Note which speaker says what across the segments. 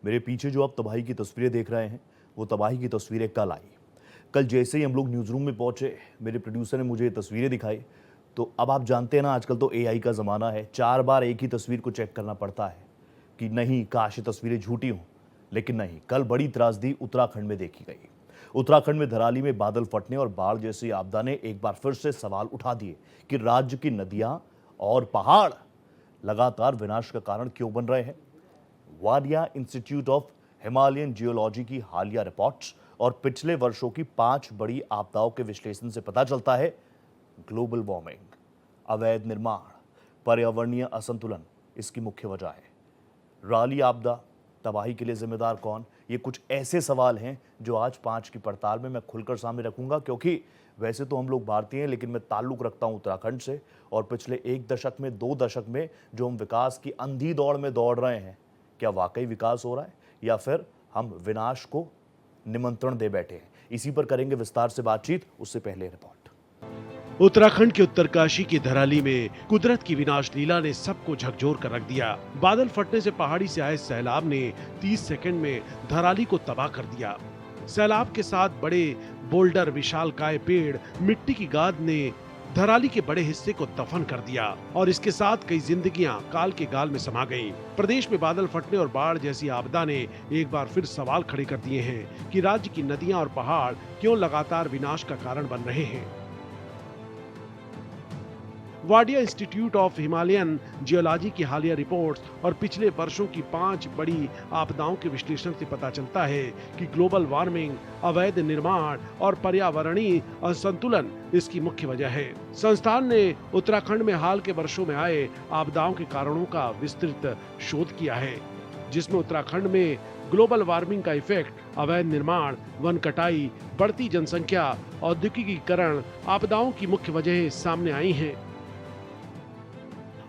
Speaker 1: मेरे पीछे जो आप तबाही की तस्वीरें देख रहे हैं, वो तबाही की तस्वीरें कल आई। कल जैसे ही हम लोग न्यूज़ रूम में पहुंचे, मेरे प्रोड्यूसर ने मुझे ये तस्वीरें दिखाई। तो अब आप जानते हैं ना, आजकल तो एआई का ज़माना है, 4 बार एक ही तस्वीर को चेक करना पड़ता है कि नहीं काश ये तस्वीरें झूठी हों। लेकिन नहीं, कल बड़ी त्रासदी उत्तराखंड में देखी गई। उत्तराखंड में धराली में बादल फटने और बाढ़ जैसी आपदा ने एक बार फिर से सवाल उठा दिए कि राज्य की नदियां और पहाड़ लगातार विनाश का कारण क्यों बन रहे हैं। Wadia institute of Himalayan geology की हालिया रिपोर्ट्स और पिछले वर्षों की 5 बड़ी आपदाओं के विश्लेषण से पता चलता है, ग्लोबल वार्मिंग, अवैध निर्माण, पर्यावरणीय असंतुलन इसकी मुख्य वजह है। राली आपदा, तबाही के लिए जिम्मेदार कौन? ये कुछ ऐसे सवाल हैं जो आज 5 की पड़ताल में मैं खुलकर सामने रखूंगा, क्योंकि वैसे तो हम लोग भारतीय हैं, लेकिन मैं ताल्लुक रखता हूं उत्तराखंड से। और पिछले 1 दशक में, 2 दशक में जो हम विकास की अंधी दौड़ में दौड़ रहे हैं, क्या वाकई विकास हो रहा है या फिर हम विनाश को निमंत्रण दे बैठे हैं? इसी पर करेंगे विस्तार से बातचीत। उससे पहले रिपोर्ट।
Speaker 2: उत्तराखंड के उत्तरकाशी की धराली में कुदरत की विनाश लीला ने सबको झकझोर कर रख दिया। बादल फटने से पहाड़ी से आए सैलाब ने 30 सेकंड में धराली को तबाह कर दिया। सैलाब के साथ बड़े बोल्डर, विशालकाय पेड़, मिट्टी की गाद ने धराली के बड़े हिस्से को दफन कर दिया और इसके साथ कई जिंदगियां काल के गाल में समा गईं। प्रदेश में बादल फटने और बाढ़ जैसी आपदा ने एक बार फिर सवाल खड़े कर दिए हैं कि राज्य की नदियां और पहाड़ क्यों लगातार विनाश का कारण बन रहे हैं। Wadia institute of Himalayan geology की हालिया रिपोर्ट्स और पिछले वर्षों की 5 बड़ी आपदाओं के विश्लेषण से पता चलता है कि ग्लोबल वार्मिंग, अवैध निर्माण और पर्यावरणीय असंतुलन इसकी मुख्य वजह है। संस्थान ने उत्तराखंड में हाल के वर्षों में आए आपदाओं के कारणों का विस्तृत शोध किया है, जिसमें उत्तराखंड में ग्लोबल वार्मिंग का इफेक्ट, अवैध निर्माण, वन कटाई, बढ़ती जनसंख्या, औद्योगिकीकरण आपदाओं की मुख्य वजह सामने आई हैं।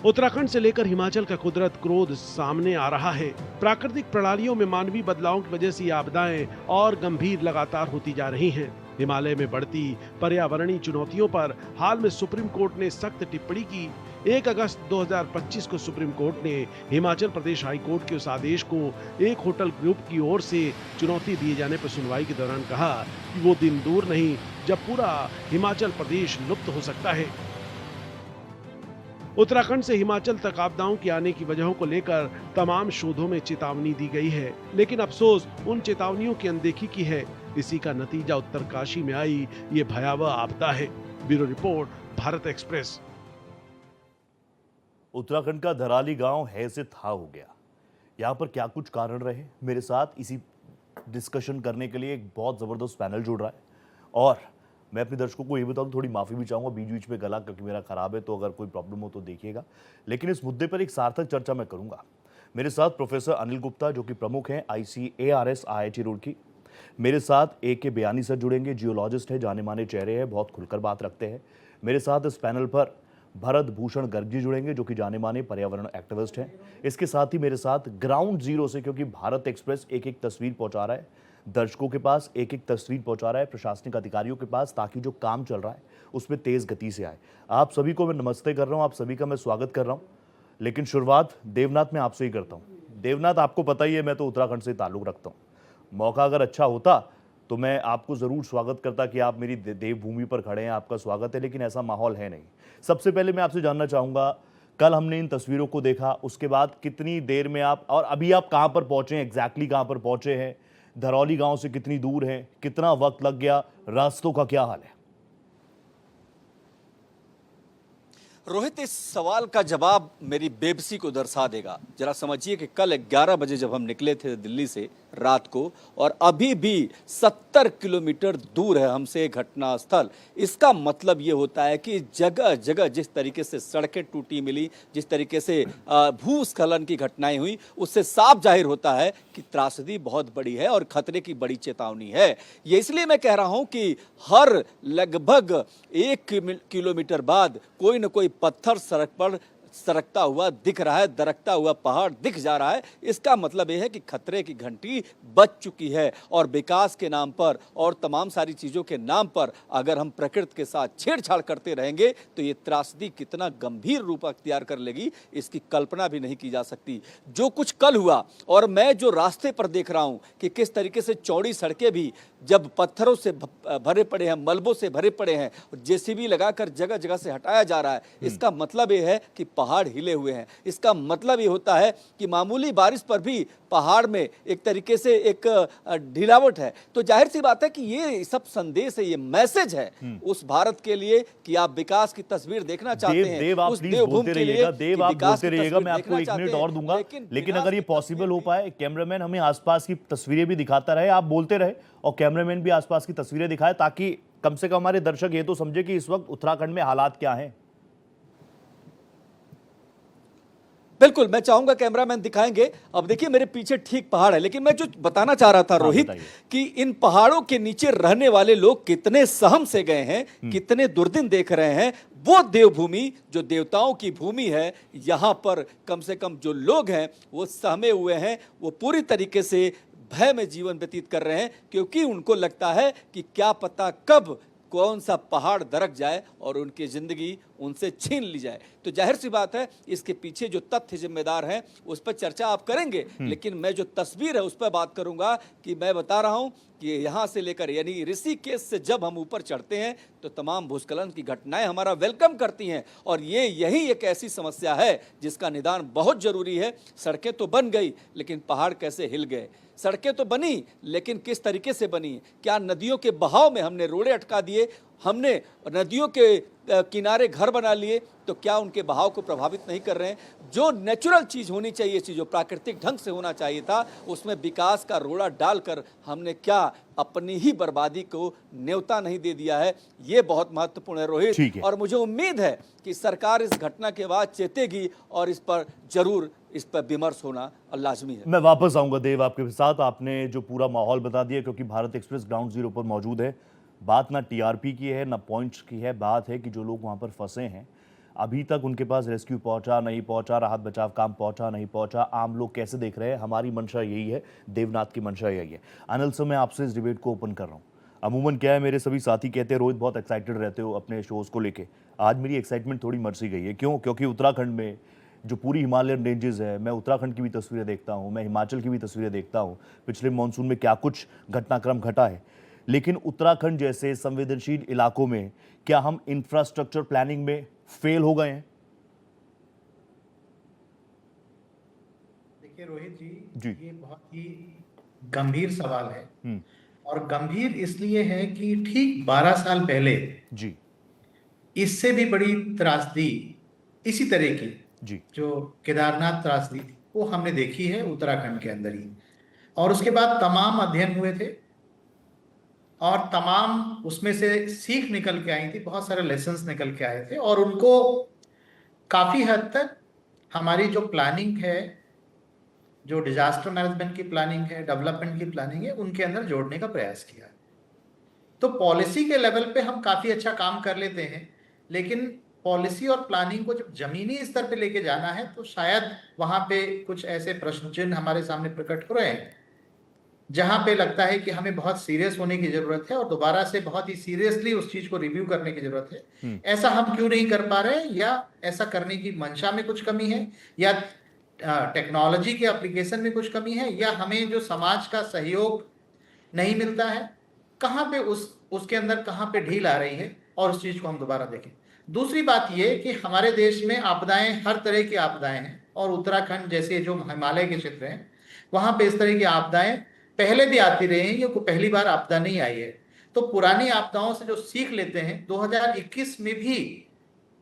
Speaker 2: उत्तराखंड से लेकर हिमाचल का कुदरत क्रोध सामने आ रहा है। प्राकृतिक प्रणालियों में मानवीय बदलावों की वजह से ये आपदाएं और गंभीर लगातार होती जा रही हैं। हिमालय में बढ़ती पर्यावरणीय चुनौतियों पर हाल में सुप्रीम कोर्ट ने सख्त टिप्पणी की। 1 अगस्त 2025 को सुप्रीम कोर्ट ने हिमाचल प्रदेश हाई कोर्ट के उस आदेश को एक होटल ग्रुप की ओर से चुनौती दिए जाने पर सुनवाई के दौरान कहा कि वो दिन दूर नहीं जब पूरा हिमाचल प्रदेश लुप्त हो सकता है। उत्तराखंड से हिमाचल तक आपदाओं की आने की वजहों को लेकर तमाम शोधों में चेतावनी दी गई है, लेकिन अफसोस उन चेतावनियों की अनदेखी की है। इसी का नतीजा उत्तरकाशी में आई ये भयावह आपदा है। Bureau report, Bharat express.
Speaker 1: Uttarakhand का धराली गांव है से था हो गया। यहाँ पर क्या कुछ कारण रहे? मेरे साथ इसी डिस्कशन करने के लिए एक बहुत ज़बरदस्त पैनल जुड़ रहा है। और मैं अपने दर्शकों को ये बताऊं, थोड़ी माफ़ी भी चाहूँगा बीच बीच में गला क्योंकि मेरा ख़राब है, तो अगर कोई प्रॉब्लम हो तो देखिएगा। लेकिन इस मुद्दे पर एक सार्थक चर्चा मैं करूँगा। मेरे साथ प्रोफेसर अनिल गुप्ता, जो कि प्रमुख हैं ICARS IIT रुड़की। मेरे साथ AK बयानी सर जुड़ेंगे, जियोलॉजिस्ट है, जाने माने चेहरे हैं, बहुत खुलकर बात रखते हैं। मेरे साथ इस पैनल पर भरत भूषण गर्ग जी जुड़ेंगे, जो कि जाने माने पर्यावरण एक्टिविस्ट हैं। इसके साथ ही मेरे साथ ग्राउंड जीरो से, क्योंकि भारत एक्सप्रेस एक एक तस्वीर पहुंचा रहा है, दर्शकों के पास एक एक तस्वीर पहुंचा रहा है, प्रशासनिक अधिकारियों के पास, ताकि जो काम चल रहा है उसमें तेज गति से आए। आप सभी को मैं नमस्ते कर रहा हूं, आप सभी का मैं स्वागत कर रहा हूं। लेकिन शुरुआत देवनाथ में आपसे ही करता हूं। देवनाथ, आपको पता ही है मैं तो उत्तराखंड से ताल्लुक रखता हूं। मौका अगर अच्छा होता तो मैं आपको जरूर स्वागत करता कि आप मेरी देवभूमि पर खड़े हैं, आपका स्वागत है, लेकिन ऐसा माहौल है नहीं। सबसे पहले मैं आपसे जानना चाहूंगा, कल हमने इन तस्वीरों को देखा, उसके बाद कितनी देर में आप, और अभी आप कहां पर पहुंचे हैं, एग्जैक्टली कहां पर पहुंचे हैं, धरौली गांव से कितनी दूर है, कितना वक्त लग गया, रास्तों का क्या हाल है?
Speaker 3: रोहित, इस सवाल का जवाब मेरी बेबसी को दर्शा देगा। जरा समझिए कि कल 11 बजे जब हम निकले थे दिल्ली से रात को, और अभी भी 70 किलोमीटर दूर है हमसे घटना स्थल। इसका मतलब ये होता है कि जगह जगह जिस तरीके से सड़कें टूटी मिली, जिस तरीके से भूस्खलन की घटनाएं हुई, उससे साफ जाहिर होता है कि त्रासदी बहुत बड़ी है और खतरे की बड़ी चेतावनी है। ये इसलिए मैं कह रहा हूं कि हर लगभग 1 किलोमीटर बाद कोई न कोई पत्थर सड़क पर सरकता हुआ दिख रहा है, दरकता हुआ पहाड़ दिख जा रहा है, इसका मतलब यह है कि खतरे की घंटी बज चुकी है। और विकास के नाम पर और तमाम सारी चीज़ों के नाम पर अगर हम प्रकृति के साथ छेड़छाड़ करते रहेंगे तो ये त्रासदी कितना गंभीर रूप अख्तियार कर लेगी, इसकी कल्पना भी नहीं की जा सकती। जो कुछ कल हुआ और मैं जो रास्ते पर देख रहा हूँ कि किस तरीके से चौड़ी सड़कें भी जब पत्थरों से भरे पड़े हैं, मलबों से भरे पड़े हैं, जेसीबी लगाकर जगह जगह से हटाया जा रहा है, इसका मतलब ये है कि पहाड़ हिले हुए हैं। इसका मतलब ये होता है कि मामूली बारिश पर भी पहाड़ में एक तरीके से एक ढिलावट है। तो जाहिर सी बात है कि ये सब संदेश है, ये मैसेज है उस भारत के लिए कि आप विकास की तस्वीर देखना चाहते हैं।
Speaker 1: देव आप
Speaker 3: उस
Speaker 1: प्लीज
Speaker 3: देवभूमि
Speaker 1: बोलते
Speaker 3: के लिए
Speaker 1: रहिएगा, देव
Speaker 3: कि
Speaker 1: आप
Speaker 3: विकास
Speaker 1: बोलते
Speaker 3: की
Speaker 1: रहिएगा,
Speaker 3: तस्वीर
Speaker 1: मैं आपको
Speaker 3: देखना
Speaker 1: 1 मिनट
Speaker 3: चाहते
Speaker 1: और
Speaker 3: हैं,
Speaker 1: दूंगा, लेकिन
Speaker 3: विकास
Speaker 1: अगर ये
Speaker 3: की
Speaker 1: पॉसिबल हो
Speaker 3: तस्वीर
Speaker 1: पाए, कैमरामैन हमें आसपास की तस्वीरें भी दिखाता रहे, आप बोलते रहे और कैमरामैन भी आसपास की तस्वीरें दिखाए, ताकि कम से कम हमारे दर्शक ये तो समझे कि इस वक्त उत्तराखंड में हालात क्या हैं।
Speaker 3: बिल्कुल, मैं चाहूंगा कैमरामैन दिखाएंगे। अब देखिए मेरे पीछे ठीक पहाड़ है, लेकिन मैं जो बताना चाह रहा था रोहित
Speaker 1: बताइए।
Speaker 3: कि इन पहाड़ों के नीचे रहने वाले लोग कितने सहम से गए हैं, कितने दुर्दिन देख रहे हैं। वो देवभूमि जो देवताओं की भूमि है, यहाँ पर कम से कम जो लोग हैं वो सहमे हुए हैं, वो पूरी तरीके से भय में जीवन व्यतीत कर रहे हैं, क्योंकि उनको लगता है कि क्या पता कब कौन सा पहाड़ दरक जाए और उनकी जिंदगी उनसे छीन ली जाए। तो जाहिर सी बात है इसके पीछे जो तथ्य जिम्मेदार हैं उस पर चर्चा आप करेंगे, लेकिन मैं जो तस्वीर है उस पर बात करूंगा कि मैं बता रहा हूं कि यहाँ से लेकर यानी ऋषिकेश से जब हम ऊपर चढ़ते हैं तो तमाम भूस्खलन की घटनाएं हमारा वेलकम करती हैं। और यही एक ऐसी समस्या है जिसका निदान बहुत जरूरी है। सड़कें तो बन गई, लेकिन पहाड़ कैसे हिल गए? सड़कें तो बनी, लेकिन किस तरीके से बनी? क्या नदियों के बहाव में हमने रोड़े अटका दिए, हमने नदियों के किनारे घर बना लिए, तो क्या उनके बहाव को प्रभावित नहीं कर रहे हैं? जो नेचुरल चीज़ होनी चाहिए थी, जो प्राकृतिक ढंग से होना चाहिए था, उसमें विकास का रोड़ा डालकर हमने क्या अपनी ही बर्बादी को न्योता नहीं दे दिया है? ये बहुत महत्वपूर्ण है रोहित, और मुझे उम्मीद है कि सरकार इस घटना के बाद चेतेगी और इस पर जरूर इस पर विमर्श होना लाजमी है।
Speaker 1: मैं वापस आऊंगा देव आपके साथ, आपने जो पूरा माहौल बता दिया, क्योंकि भारत एक्सप्रेस ग्राउंड जीरो पर मौजूद है। बात ना टीआरपी की है ना पॉइंट्स की है, बात है कि जो लोग वहाँ पर फंसे हैं अभी तक उनके पास रेस्क्यू पहुंचा नहीं पहुंचा, राहत बचाव काम पहुंचा नहीं पहुंचा, आम लोग कैसे देख रहे हैं। हमारी मंशा यही है, देवनाथ की मंशा यही है। अनिल सर, मैं आपसे इस डिबेट को ओपन कर रहा हूँ। अमूमन क्या है, मेरे सभी साथी कहते हैं रोहित बहुत एक्साइटेड रहते हो अपने शोज़ को लेके। आज मेरी एक्साइटमेंट थोड़ी मर सी गई है। क्यों? क्योंकि उत्तराखंड में जो पूरी हिमालयन रेंजेस है, मैं उत्तराखंड की भी तस्वीरें देखता हूँ, मैं हिमाचल की भी तस्वीरें देखता हूँ, पिछले मानसून में क्या कुछ घटनाक्रम घटा है। लेकिन उत्तराखंड जैसे संवेदनशील इलाकों में क्या हम इंफ्रास्ट्रक्चर प्लानिंग में फेल हो गए हैं?
Speaker 4: देखिए रोहित
Speaker 1: जी।
Speaker 4: ये बहुत ही गंभीर सवाल है, और गंभीर इसलिए है कि ठीक 12 साल पहले
Speaker 1: जी
Speaker 4: इससे भी बड़ी त्रासदी इसी तरह की
Speaker 1: जी
Speaker 4: जो केदारनाथ त्रासदी थी वो हमने देखी है उत्तराखंड के अंदर ही। और उसके बाद तमाम अध्ययन हुए थे और तमाम उसमें से सीख निकल के आई थी, बहुत सारे लेसन्स निकल के आए थे, और उनको काफी हद तक हमारी जो प्लानिंग है, जो डिजास्टर मैनेजमेंट की प्लानिंग है, डेवलपमेंट की प्लानिंग है, उनके अंदर जोड़ने का प्रयास किया। तो पॉलिसी के लेवल पे हम काफी अच्छा काम कर लेते हैं, लेकिन पॉलिसी और प्लानिंग को जब जमीनी स्तर पे लेके जाना है तो शायद वहां पे कुछ ऐसे प्रश्न चिन्ह हमारे सामने प्रकट हो रहे हैं जहां पे लगता है कि हमें बहुत सीरियस होने की जरूरत है और दोबारा से बहुत ही सीरियसली उस चीज को रिव्यू करने की जरूरत है। ऐसा हम क्यों नहीं कर पा रहे हैं, या ऐसा करने की मंशा में कुछ कमी है, या टेक्नोलॉजी के एप्लीकेशन में कुछ कमी है, या हमें जो समाज का सहयोग नहीं मिलता है, कहाँ पे उसके अंदर कहाँ पे ढील आ रही है, और उस चीज को हम दोबारा देखें। दूसरी बात ये कि हमारे देश में आपदाएं हर तरह की आपदाएं हैं, और उत्तराखंड जैसे जो हिमालय के क्षेत्र हैं वहां पे इस तरह की आपदाएं पहले भी आती रही हैं, ये कोई पहली बार आपदा नहीं आई है। तो पुरानी आपदाओं से जो सीख लेते हैं, 2021 में भी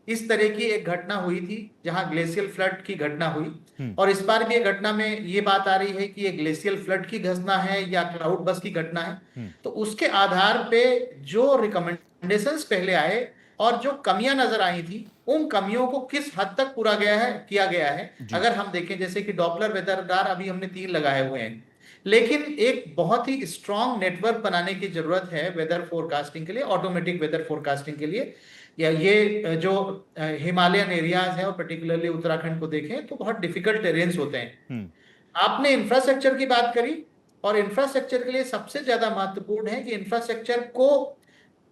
Speaker 4: इस तरह की एक घटना हुई थी जहां ग्लेशियल फ्लड की घटना हुई, और इस बार भी एक घटना में ये बात आ रही है कि ये ग्लेशियल फ्लड की घटना है या क्लाउड बस की घटना है। तो उसके आधार पे जो रिकमेंडेशंस पहले आए और जो कमियां नजर आई थी, उन कमियों को किस हद तक पूरा किया गया है। अगर हम देखें, जैसे कि डॉपलर वेदर रडार अभी हमने 3 लगाए हुए हैं, लेकिन एक बहुत ही स्ट्रॉन्ग नेटवर्क बनाने की जरूरत है वेदर फोरकास्टिंग के लिए, ऑटोमेटिक वेदर फोरकास्टिंग के लिए, या ये जो हिमालयन एरियाज है और पर्टिकुलरली उत्तराखंड को देखें तो बहुत डिफिकल्ट टेरेन्स होते हैं। आपने इंफ्रास्ट्रक्चर की बात करी, और इंफ्रास्ट्रक्चर के लिए सबसे ज्यादा महत्वपूर्ण है कि इंफ्रास्ट्रक्चर को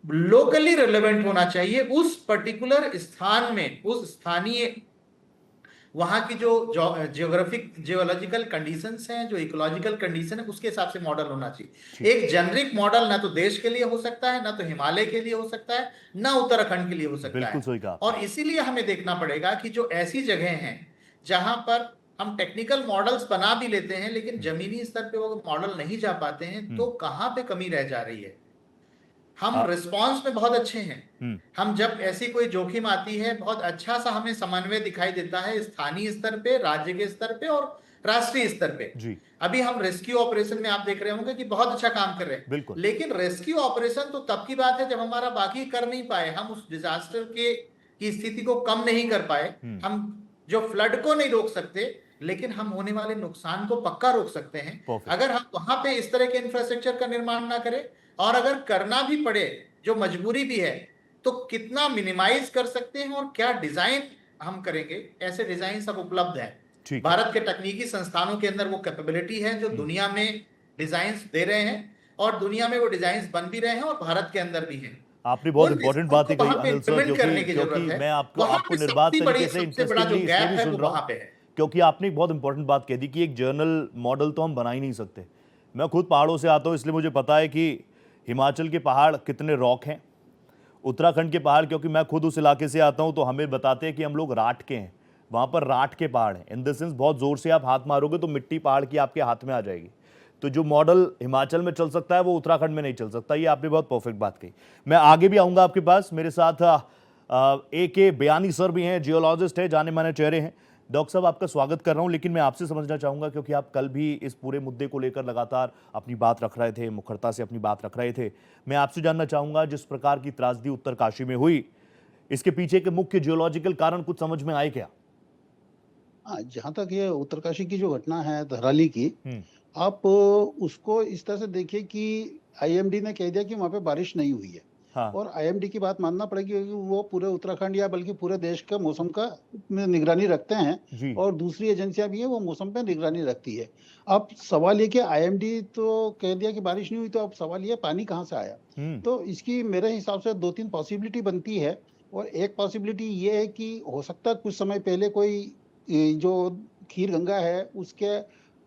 Speaker 4: लोकली रिलेवेंट होना चाहिए, उस पर्टिकुलर स्थान में, उस स्थानीय वहां की जो जियोग्राफिक जियोलॉजिकल कंडीशंस हैं, जो इकोलॉजिकल कंडीशन है, उसके हिसाब से मॉडल होना चाहिए। एक जेनरिक मॉडल ना तो देश के लिए हो सकता है, ना तो हिमालय के लिए हो सकता है, ना उत्तराखंड के लिए हो सकता
Speaker 1: बिल्कुल सही
Speaker 4: है।
Speaker 1: कहा।
Speaker 4: और इसीलिए हमें देखना पड़ेगा कि जो ऐसी जगह हैं जहां पर हम टेक्निकल मॉडल्स बना भी लेते हैं लेकिन जमीनी स्तर पे वो मॉडल नहीं जा पाते हैं, तो कहां पे कमी रह जा रही है। हम रिस्पांस में बहुत अच्छे हैं। हम जब ऐसी कोई जोखिम आती है, बहुत अच्छा सा हमें समन्वय दिखाई देता है स्थानीय स्तर पे, राज्य के स्तर पे और राष्ट्रीय स्तर पे।
Speaker 1: जी।
Speaker 4: अभी हम रेस्क्यू ऑपरेशन में आप देख रहे होंगे कि बहुत अच्छा काम कर रहे हैं।
Speaker 1: बिल्कुल।
Speaker 4: लेकिन रेस्क्यू ऑपरेशन तो तब की बात है जब हमारा बाकी कर नहीं पाए, हम उस डिजास्टर की स्थिति को कम नहीं कर पाए। हम जो फ्लड को नहीं रोक सकते, लेकिन हम होने वाले नुकसान को पक्का रोक सकते हैं
Speaker 1: Perfect.
Speaker 4: अगर हम वहां पे इस तरह के इंफ्रास्ट्रक्चर का निर्माण ना करें। और अगर करना भी पड़े, जो मजबूरी भी है, तो कितना मिनिमाइज कर सकते हैं और क्या डिजाइन हम करेंगे, ऐसे डिजाइन सब उपलब्ध हैं। भारत के तकनीकी संस्थानों के अंदर वो कैपेबिलिटी है जो दुनिया में डिजाइन दे रहे हैं, और दुनिया में वो डिजाइन बन भी रहे हैं और भारत के अंदर भी हैं।
Speaker 1: आपने बहुत इंपॉर्टेंट बात ही कही अनिल सर, क्योंकि मैं आपको निर्बाध तरीके से इंटरेस्टिंगली इसलिए भी सुन रहा हूं क्योंकि आपने एक बहुत इंपॉर्टेंट बात कह दी कि एक जर्नल मॉडल तो हम बना ही नहीं सकते। मैं खुद पहाड़ों से आता हूं, इसलिए मुझे पता है कि हिमाचल के पहाड़ कितने रॉक हैं, उत्तराखंड के पहाड़, क्योंकि मैं खुद उस इलाके से आता हूं, तो हमें बताते हैं कि हम लोग राट के हैं, वहां पर राट के पहाड़ हैं। इन द सेंस बहुत जोर से आप हाथ मारोगे तो मिट्टी पहाड़ की आपके हाथ में आ जाएगी। तो जो मॉडल हिमाचल में चल सकता है वो उत्तराखंड में नहीं चल सकता। ये आपने बहुत परफेक्ट बात कही। मैं आगे भी आऊंगा आपके पास। मेरे साथ AK बयानी सर भी हैं, जियोलॉजिस्ट है, जाने माने चेहरे हैं। डॉक्टर साहब, आपका स्वागत कर रहा हूं, लेकिन मैं आपसे समझना चाहूंगा क्योंकि आप कल भी इस पूरे मुद्दे को लेकर लगातार अपनी बात रख रहे थे, मुखरता से अपनी बात रख रहे थे। मैं आपसे जानना चाहूंगा, जिस प्रकार की त्रासदी उत्तरकाशी में हुई, इसके पीछे के मुख्य जियोलॉजिकल कारण कुछ समझ में आए क्या?
Speaker 5: जहां तक ये उत्तरकाशी की जो घटना है धराली की, आप उसको इस तरह से देखिए कि IMD ने कह दिया कि वहां पे बारिश नहीं हुई है।
Speaker 1: हाँ।
Speaker 5: और IMD की बात मानना पड़ेगी क्योंकि वो पूरे उत्तराखंड या बल्कि पूरे देश का मौसम का निगरानी रखते हैं, और दूसरी एजेंसियां भी हैं वो मौसम पे निगरानी रखती है। अब सवाल ये कि IMD तो कह दिया कि बारिश नहीं हुई, तो अब सवाल ये पानी कहाँ से आया। तो इसकी मेरे हिसाब से 2-3 पॉसिबिलिटी बनती है। और एक पॉसिबिलिटी ये है कि हो सकता है कुछ समय पहले कोई जो खीर गंगा है उसके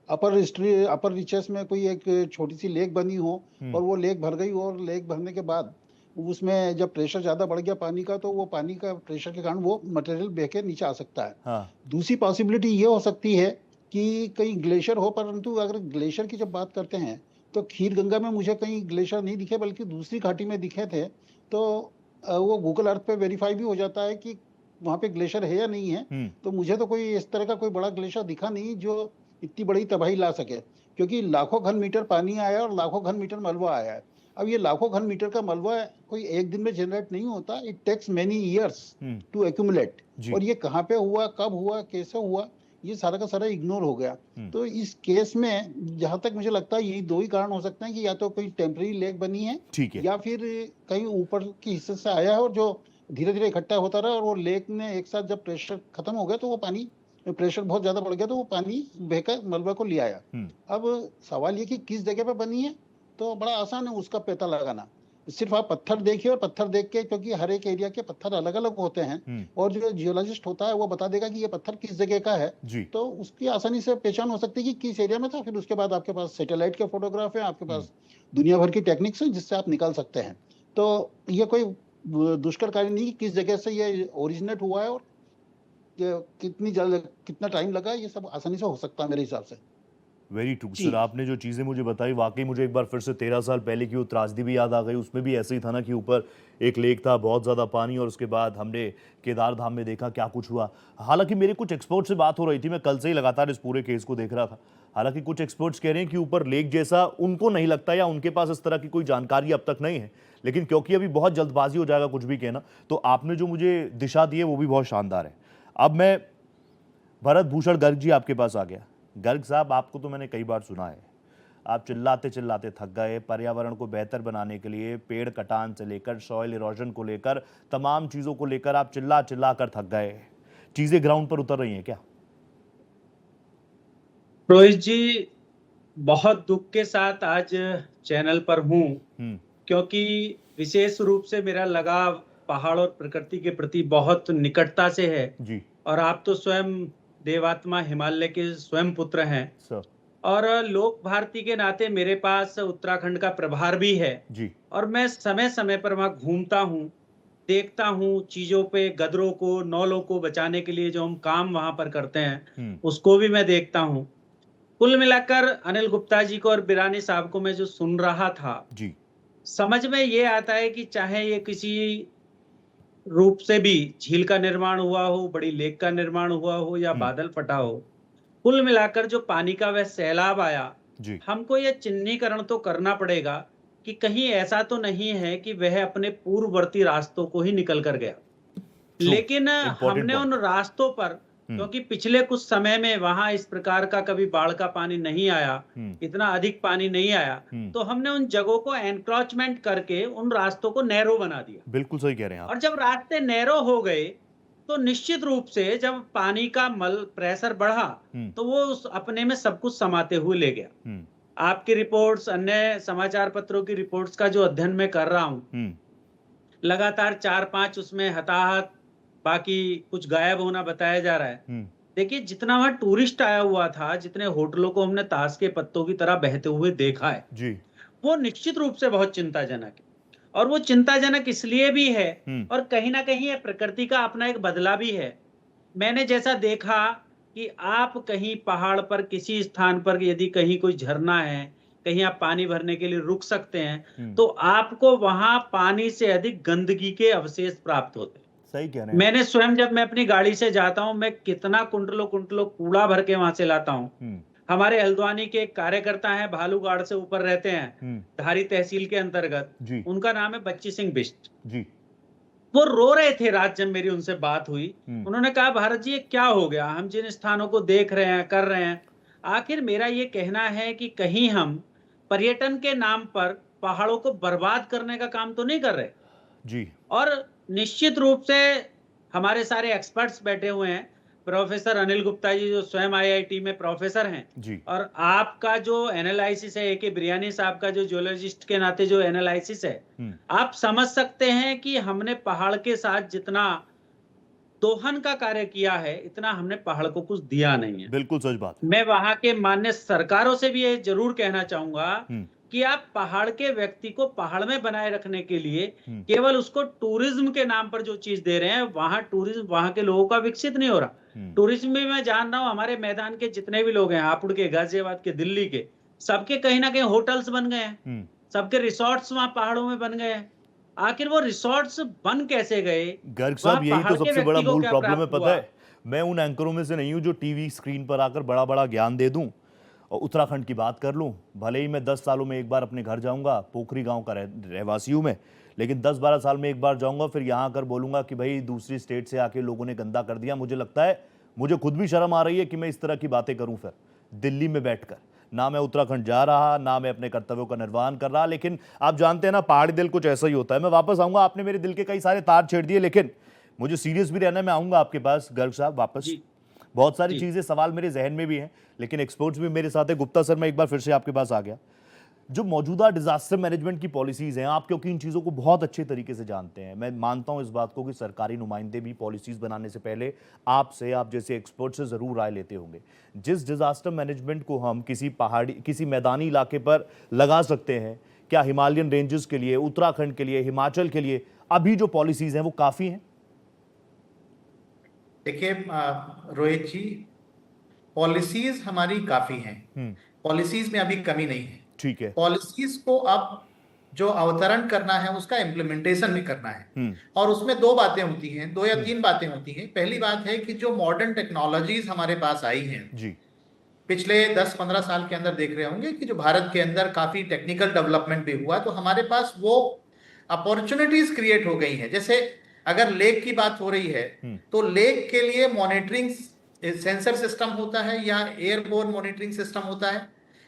Speaker 5: अपर रीचेस में कोई एक छोटी सी लेक बनी हो, और वो लेक भर गई, और लेक भरने के बाद उसमें जब प्रेशर ज्यादा बढ़ गया पानी का, तो वो पानी का प्रेशर के कारण वो मटेरियल बह के नीचे आ सकता है।
Speaker 1: हाँ।
Speaker 5: दूसरी पॉसिबिलिटी ये हो सकती है कि कहीं ग्लेशियर हो, परंतु अगर ग्लेशियर की जब बात करते हैं तो खीर गंगा में मुझे कहीं ग्लेशियर नहीं दिखे, बल्कि दूसरी घाटी में दिखे थे। तो वो गूगल अर्थ पे वेरीफाई भी हो जाता है कि वहां पे ग्लेशियर है या नहीं है। तो मुझे तो कोई इस तरह का कोई बड़ा ग्लेशियर दिखा नहीं जो इतनी बड़ी तबाही ला सके, क्योंकि लाखों घन मीटर पानी आया और लाखों घन मीटर मलबा आया है। अब ये लाखों घन मीटर का मलबा कोई एक दिन में जनरेट नहीं होता, it takes many years to accumulate. और ये कहाँ पे हुआ, कब हुआ, कैसे हुआ, ये सारा का सारा इग्नोर हो गया। तो इस केस में जहां तक मुझे लगता है यही 2 ही कारण हो सकते हैं कि या तो कोई टेम्पररी लेक बनी है, या फिर कहीं ऊपर के हिस्से से आया है और जो धीरे धीरे इकट्ठा होता रहा, और वो लेक ने एक साथ जब प्रेशर खत्म हो गया तो वो पानी, प्रेशर बहुत ज्यादा बढ़ गया तो वो पानी बहकर मलबा को ले आया। अब सवाल ये कि किस जगह पे बनी है, तो बड़ा आसान है उसका पता लगाना। सिर्फ आप पत्थर देखिए, और पत्थर देख के, क्योंकि हर एक एरिया के पत्थर अलग अलग होते हैं, और जो जियोलॉजिस्ट होता है वो बता देगा कि ये पत्थर किस जगह का है, तो उसकी आसानी से पहचान हो सकती है कि किस एरिया में था। फिर उसके बाद आपके पास सैटेलाइट के फोटोग्राफ है, आपके पास दुनिया भर की टेक्निक्स है जिससे आप निकाल सकते हैं। तो ये कोई दुष्कर कार्य नहीं कि किस जगह से ये ओरिजिनेट हुआ है और कितना टाइम लगा, ये सब आसानी से हो सकता है मेरे हिसाब से।
Speaker 1: वेरी ट्रू सर, आपने जो चीज़ें मुझे बताई, वाकई मुझे एक बार फिर से 13 साल पहले की वो त्रासदी भी याद आ गई। उसमें भी ऐसे ही था ना कि ऊपर एक लेक था, बहुत ज़्यादा पानी, और उसके बाद हमने केदार धाम में देखा क्या कुछ हुआ। हालांकि मेरे कुछ एक्सपर्ट से बात हो रही थी, मैं कल से ही लगातार इस पूरे केस को देख रहा था। हालांकि कुछ एक्सपर्ट्स कह रहे हैं कि ऊपर लेक जैसा उनको नहीं लगता, या उनके पास इस तरह की कोई जानकारी अब तक नहीं है। लेकिन क्योंकि अभी बहुत जल्दबाजी हो जाएगा कुछ भी कहना, तो आपने जो मुझे दिशा दी है वो भी बहुत शानदार है। अब मैं भरत भूषण गर्ग जी आपके पास आ गया। गर्ग साहब, आपको तो मैंने कई बार सुना है, आप चिल्लाते चिल्लाते थक गए। पर्यावरण को बेहतर बनाने के लिए पेड़ कटान से लेकर सॉइल इरोजन को लेकर तमाम चीज़ों को लेकर आप चिल्ला चिल्ला कर थक गए। चीज़ें ग्राउंड पर उतर रही हैं क्या?
Speaker 6: रोहित जी, बहुत दुख के साथ आज चैनल पर हूँ, क्योंकि विशेष रूप से मेरा लगाव पहाड़ और प्रकृति के प्रति बहुत निकटता से है।
Speaker 1: जी
Speaker 6: और आप तो स्वयं देवात्मा हिमालय के स्वयं पुत्र हैं,
Speaker 1: सर।
Speaker 6: और लोक भारती के नाते मेरे पास उत्तराखंड का प्रभार भी है।
Speaker 1: जी
Speaker 6: और मैं समय समय पर वहां घूमता हूँ, देखता हूँ चीजों पे, गदरों को, नौलों को बचाने के लिए जो हम काम वहां पर करते हैं उसको भी मैं देखता हूँ। कुल मिलाकर अनिल गुप्ता जी को और बिरानी साहब को मैं जो सुन रहा था,
Speaker 1: जी
Speaker 6: समझ में ये आता है कि चाहे ये किसी रूप से भी झील का निर्माण हुआ हो, बड़ी लेक का निर्माण हुआ हो, या बादल फटा हो, कुल मिलाकर जो पानी का वह सैलाब आया,
Speaker 1: जी
Speaker 6: हमको ये चिन्हीकरण तो करना पड़ेगा कि कहीं ऐसा तो नहीं है कि वह अपने पूर्ववर्ती रास्तों को ही निकल कर गया। लेकिन हमने उन रास्तों पर, क्योंकि पिछले कुछ समय में वहां इस प्रकार का कभी बाढ़ का पानी नहीं आया, इतना अधिक पानी नहीं आया, तो हमने उन जगहों को एनक्रोचमेंट करके उन रास्तों को नैरो बना दिया।
Speaker 1: बिल्कुल सही कह रहे हैं आप।
Speaker 6: और जब रास्ते नैरो हो गए तो निश्चित रूप से जब पानी का मल प्रेशर बढ़ा तो वो उस अपने में सब कुछ समाते हुए ले गया। आपकी रिपोर्ट्स, अन्य समाचार पत्रों की रिपोर्ट्स का जो अध्ययन मैं कर रहा हूँ, लगातार 4-5 उसमें हताहत, बाकी कुछ गायब होना बताया जा रहा है। देखिए, जितना वहां टूरिस्ट आया हुआ था, जितने होटलों को हमने ताश के पत्तों की तरह बहते हुए देखा है,
Speaker 1: जी
Speaker 6: वो निश्चित रूप से बहुत चिंताजनक है। और वो चिंताजनक इसलिए भी है, और कहीं ना कहीं ये प्रकृति का अपना एक बदला भी है। मैंने जैसा देखा कि आप कहीं पहाड़ पर किसी स्थान पर यदि कहीं कोई झरना है, कहीं आप पानी भरने के लिए रुक सकते हैं, तो आपको वहां पानी से अधिक गंदगी के अवशेष प्राप्त होते हैं।
Speaker 1: सही कह रहे हैं।
Speaker 6: मैंने स्वयं, जब मैं अपनी गाड़ी से जाता हूं, मैं कितना कुंटलों कुंटलों कूड़ा भर के वहां से लाता हूं। हमारे हल्द्वानी के एक कार्यकर्ता हैं, भालूगाड़ से ऊपर रहते हैं, धारी तहसील के अंतर्गत, उनका नाम है बच्ची सिंह बिष्ट
Speaker 1: जी।
Speaker 6: वो रो रहे थे रात जब मेरी उनसे बात हुई। उन्होंने कहा, भारत जी ये क्या हो गया, हम जिन स्थानों को देख रहे हैं, कर रहे हैं। आखिर मेरा ये कहना है कि कहीं हम पर्यटन के नाम पर पहाड़ों को बर्बाद करने का काम तो नहीं कर रहे
Speaker 1: जी।
Speaker 6: और निश्चित रूप से हमारे सारे एक्सपर्ट्स बैठे हुए हैं, प्रोफेसर अनिल गुप्ता जी जो स्वयं आईआईटी में प्रोफेसर हैं
Speaker 1: जी।
Speaker 6: और आपका जो एनालिसिस है, ए.के. बिरयानी साहब का जो जियोलॉजिस्ट के नाते जो एनालिसिस है, आप समझ सकते हैं कि हमने पहाड़ के साथ जितना दोहन का कार्य किया है, इतना हमने पहाड़ को कुछ दिया नहीं है।
Speaker 1: बिल्कुल सच बात।
Speaker 6: मैं वहां के माननीय सरकारों से भी ये जरूर कहना चाहूंगा कि आप पहाड़ के व्यक्ति को पहाड़ में बनाए रखने के लिए केवल उसको टूरिज्म के नाम पर जो चीज दे रहे हैं, वहां टूरिज्म वहां के लोगों का विकसित नहीं हो रहा। टूरिज्म भी मैं जान रहा हूं, हमारे मैदान के जितने भी लोग हैं, हापुड़ के, गाजियाबाद के, दिल्ली के, सबके कहीं ना कहीं होटल्स बन गए हैं, सबके रिसोर्ट्स वहां पहाड़ों में बन गए हैं। आखिर वो रिसोर्ट्स बन कैसे गए?
Speaker 1: गर्ग साहब, यही तो सबसे बड़ा मूल प्रॉब्लम है। पता है, मैं उन एंकरों में से नहीं हूं जो टीवी स्क्रीन पर आकर बड़ा बड़ा ज्ञान दे दूं और उत्तराखंड की बात कर लूं। भले ही मैं 10 सालों में एक बार अपने घर जाऊंगा, पोखरी गांव का रहवासी हूं मैं, लेकिन 10-12 साल में एक बार जाऊंगा, फिर यहां आकर बोलूंगा कि भाई दूसरी स्टेट से आके लोगों ने गंदा कर दिया। मुझे लगता है, मुझे खुद भी शर्म आ रही है कि मैं इस तरह की बातें करूं फिर दिल्ली में बैठकर। ना मैं उत्तराखंड जा रहा, ना मैं अपने कर्तव्यों का निर्वहन कर रहा, लेकिन आप जानते हैं ना, पहाड़ी दिल कुछ ऐसा ही होता है। मैं वापस आऊंगा, आपने मेरे दिल के कई सारे तार छेड़ दिए, लेकिन मुझे सीरियस भी रहना है। मैं आऊंगा आपके पास गर्ग साहब वापस। बहुत सारी चीजें, सवाल मेरे जहन में भी हैं, लेकिन एक्सपर्ट्स भी मेरे साथ है। गुप्ता सर, मैं एक बार फिर से आपके पास आ गया। जो मौजूदा डिजास्टर मैनेजमेंट की पॉलिसीज हैं, आप क्योंकि इन चीज़ों को बहुत अच्छे तरीके से जानते हैं, मैं मानता हूं इस बात को कि सरकारी नुमाइंदे भी पॉलिसीज बनाने से पहले आपसे, आप जैसे एक्सपर्ट से ज़रूर राय लेते होंगे। जिस डिजास्टर मैनेजमेंट को हम किसी मैदानी इलाके पर लगा सकते हैं, क्या हिमालयन रेंजेस के लिए, उत्तराखंड के लिए, हिमाचल के लिए अभी जो पॉलिसीज हैं वो काफ़ी हैं?
Speaker 4: देखिए रोहित जी, पॉलिसीज हमारी काफ़ी हैं, पॉलिसीज में अभी कमी नहीं है।
Speaker 1: ठीक है।
Speaker 4: पॉलिसीज को अब जो अवतरण करना है, उसका इम्प्लीमेंटेशन भी करना है। और उसमें दो बातें होती हैं, 2 या 3 बातें होती हैं। पहली बात है कि जो मॉडर्न टेक्नोलॉजीज हमारे पास आई हैं
Speaker 1: जी,
Speaker 4: पिछले 10-15 साल के अंदर, देख रहे होंगे कि जो भारत के अंदर काफी टेक्निकल डेवलपमेंट भी हुआ, तो हमारे पास वो अपॉर्चुनिटीज क्रिएट हो गई हैं। जैसे अगर लेक की बात हो रही है, तो लेक के लिए मॉनिटरिंग सेंसर सिस्टम होता है या एयरबोर्न मॉनिटरिंग सिस्टम होता है,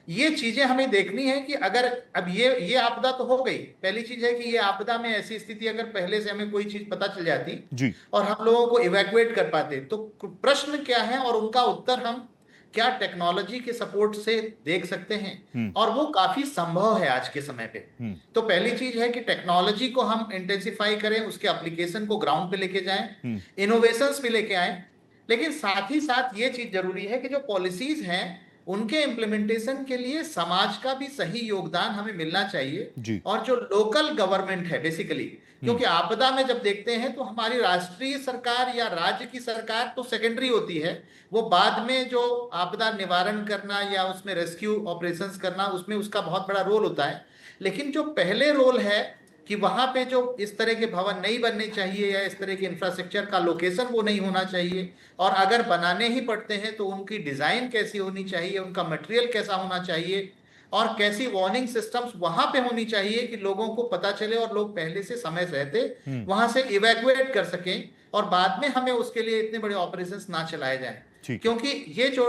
Speaker 4: ये चीजें हमें देखनी है कि अगर अब ये आपदा तो हो गई, पहली चीज है कि ये आपदा में ऐसी स्थिति अगर पहले से हमें कोई चीज पता चल जाती
Speaker 1: जी
Speaker 4: और हम लोगों को इवैक्यूएट कर पाते, तो प्रश्न क्या है और उनका उत्तर हम क्या टेक्नोलॉजी के सपोर्ट से देख सकते हैं, और वो काफी संभव है आज के समय पे। तो पहली चीज है कि टेक्नोलॉजी को हम इंटेंसिफाई करें, उसके एप्लीकेशन को ग्राउंड पे लेके जाएं, इनोवेशंस भी लेके आए, लेकिन साथ ही साथ ये चीज जरूरी है कि जो पॉलिसीज हैं उनके इम्प्लीमेंटेशन के लिए समाज का भी सही योगदान हमें मिलना चाहिए, और जो लोकल गवर्नमेंट है बेसिकली, क्योंकि आपदा में जब देखते हैं तो हमारी राष्ट्रीय सरकार या राज्य की सरकार तो सेकेंडरी होती है, वो बाद में जो आपदा निवारण करना या उसमें रेस्क्यू ऑपरेशंस करना, उसमें उसका बहुत बड़ा रोल होता है। लेकिन जो पहले रोल है कि वहां पे जो इस तरह के भवन नहीं बनने चाहिए या इस तरह के इंफ्रास्ट्रक्चर का लोकेशन वो नहीं होना चाहिए, और अगर बनाने ही पड़ते हैं तो उनकी डिजाइन कैसी होनी चाहिए, उनका मटेरियल कैसा होना चाहिए, और कैसी वार्निंग सिस्टम्स वहां पे होनी चाहिए कि लोगों को पता चले और लोग पहले से समय रहते वहां से इवैक्यूएट कर सकें, और बाद में हमें उसके लिए इतने बड़े ऑपरेशंस ना चलाए जाएं। क्योंकि ये जो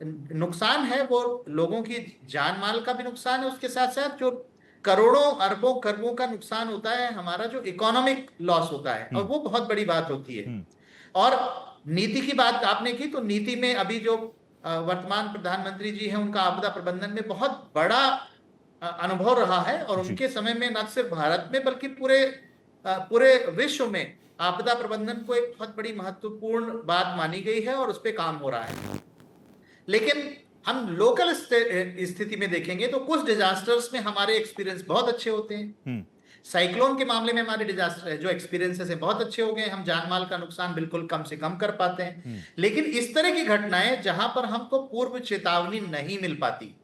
Speaker 4: नुकसान है वो लोगों की जान माल का भी नुकसान है, उसके साथ साथ जो करोड़ों अरबों खरबों का नुकसान होता है, हमारा जो इकोनॉमिक लॉस होता है, और वो बहुत बड़ी बात होती है। और नीति की बात आपने की, तो नीति में अभी जो वर्तमान प्रधानमंत्री जी हैं उनका आपदा प्रबंधन में बहुत बड़ा अनुभव रहा है, और उनके समय में न सिर्फ भारत में बल्कि पूरे विश्व में आपदा प्रबंधन को एक बहुत बड़ी महत्वपूर्ण बात मानी गई है, और उस पर काम हो रहा है। लेकिन हम लोकल स्थिति में देखेंगे तो कुछ डिजास्टर्स में हमारे एक्सपीरियंस बहुत अच्छे होते हैं। साइक्लोन के मामले में हमारे डिजास्टर जो एक्सपीरियंसेस है बहुत अच्छे हो गए, हम जान माल का नुकसान बिल्कुल कम से कम कर पाते हैं। लेकिन इस तरह की घटनाएं जहां पर हमको पूर्व चेतावनी नहीं मिल पाती,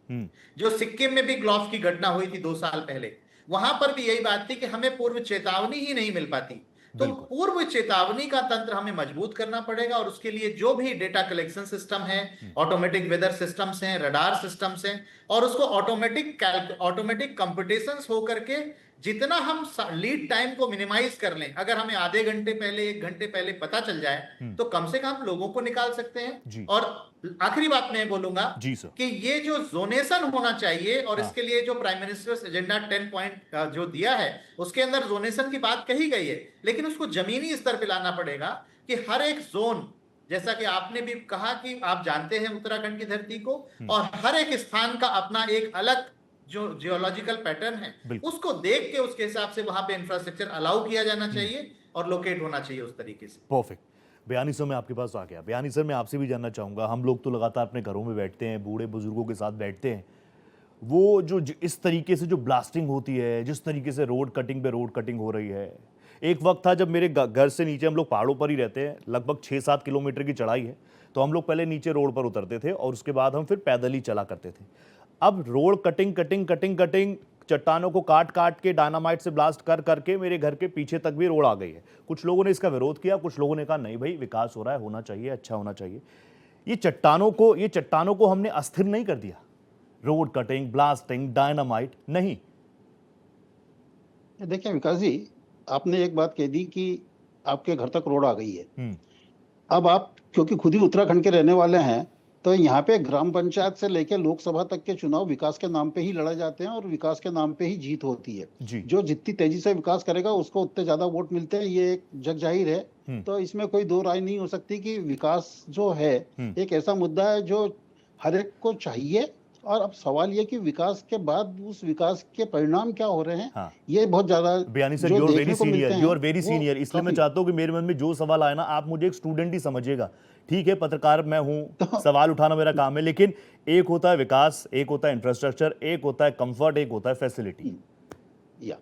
Speaker 4: जो सिक्किम में भी ग्लोव की घटना हुई थी 2 साल पहले, वहां पर भी यही बात थी कि हमें पूर्व चेतावनी ही नहीं मिल पाती। तो पूर्व चेतावनी का तंत्र हमें मजबूत करना पड़ेगा, और उसके लिए जो भी डेटा कलेक्शन सिस्टम है, ऑटोमेटिक वेदर सिस्टम्स हैं, रडार सिस्टम्स हैं, और उसको ऑटोमेटिक कंप्यूटेशंस हो करके जितना हम लीड टाइम को मिनिमाइज कर लें, अगर हमें आधे घंटे पहले 1 घंटे पहले पता चल जाए तो कम से कम लोगों को निकाल सकते हैं। और आखिरी बात मैं बोलूंगा कि ये जो जोनेशन होना चाहिए, और इसके लिए जो प्राइम मिनिस्टर्स एजेंडा 10 पॉइंट जो दिया है उसके अंदर जोनेशन की बात कही गई है, लेकिन उसको जमीनी स्तर पे लाना पड़ेगा कि हर एक जोन, जैसा कि आपने भी कहा कि आप जानते हैं उत्तराखंड की धरती को, और हर एक स्थान का अपना एक अलग जो जियोलॉजिकल पैटर्न है, उसको देख के उसके हिसाब से वहां पे इंफ्रास्ट्रक्चर अलाउ किया जाना चाहिए और लोकेट होना चाहिए उस तरीके से।
Speaker 1: परफेक्ट। बयानी सर, मैं आपके पास आ गया। बयानी सर, मैं आपसे भी जानना चाहूंगा, हम लोग तो लगातार अपने घरों में बैठते हैं, बूढ़े बुजुर्गों के साथ बैठते हैं, वो जो इस तरीके से जो ब्लास्टिंग होती है, जिस तरीके से रोड कटिंग हो रही है, एक वक्त था जब मेरे घर से नीचे, हम लोग पहाड़ों पर ही रहते हैं, लगभग 6-7 किलोमीटर की चढ़ाई है, तो हम लोग पहले नीचे रोड पर उतरते थे और उसके बाद हम फिर पैदल ही चला करते थे। अब रोड कटिंग चट्टानों को काट के डायनामाइट से ब्लास्ट करके मेरे घर के पीछे तक भी रोड आ गई है। कुछ लोगों ने इसका विरोध किया, कुछ लोगों ने कहा नहीं भाई, विकास हो रहा है, होना चाहिए, अच्छा होना चाहिए। ये चट्टानों को हमने अस्थिर नहीं कर दिया। रोड कटिंग, ब्लास्टिंग, डायनामाइट नहीं।
Speaker 5: देखिए विकास जी, आपने एक बात कह दी कि आपके घर तक रोड आ गई है। अब आप क्योंकि खुद ही उत्तराखंड के रहने वाले हैं, तो यहाँ पे ग्राम पंचायत से लेकर लोकसभा तक के चुनाव विकास के नाम पे ही लड़े जाते हैं और विकास के नाम पे ही जीत होती है। जो जितनी तेजी से विकास करेगा उसको उतने ज्यादा वोट मिलते हैं, ये एक जग जाहिर है। तो इसमें कोई दो राय नहीं हो सकती कि विकास जो है एक ऐसा मुद्दा है जो हर एक को चाहिए। और अब सवाल ये कि विकास के बाद उस विकास के परिणाम क्या हो रहे हैं, हाँ। ये बहुत ज्यादा
Speaker 1: Bayani sir, you are very senior, इसलिए मैं चाहता हूँ कि मेरे मन में जो सवाल आए ना, आप मुझे एक स्टूडेंट ही समझिएगा। ठीक है, पत्रकार मैं हूँ, सवाल उठाना मेरा काम है, लेकिन एक होता है विकास, एक होता है इंफ्रास्ट्रक्चर, एक होता है कंफर्ट, एक होता है फैसिलिटी।
Speaker 5: या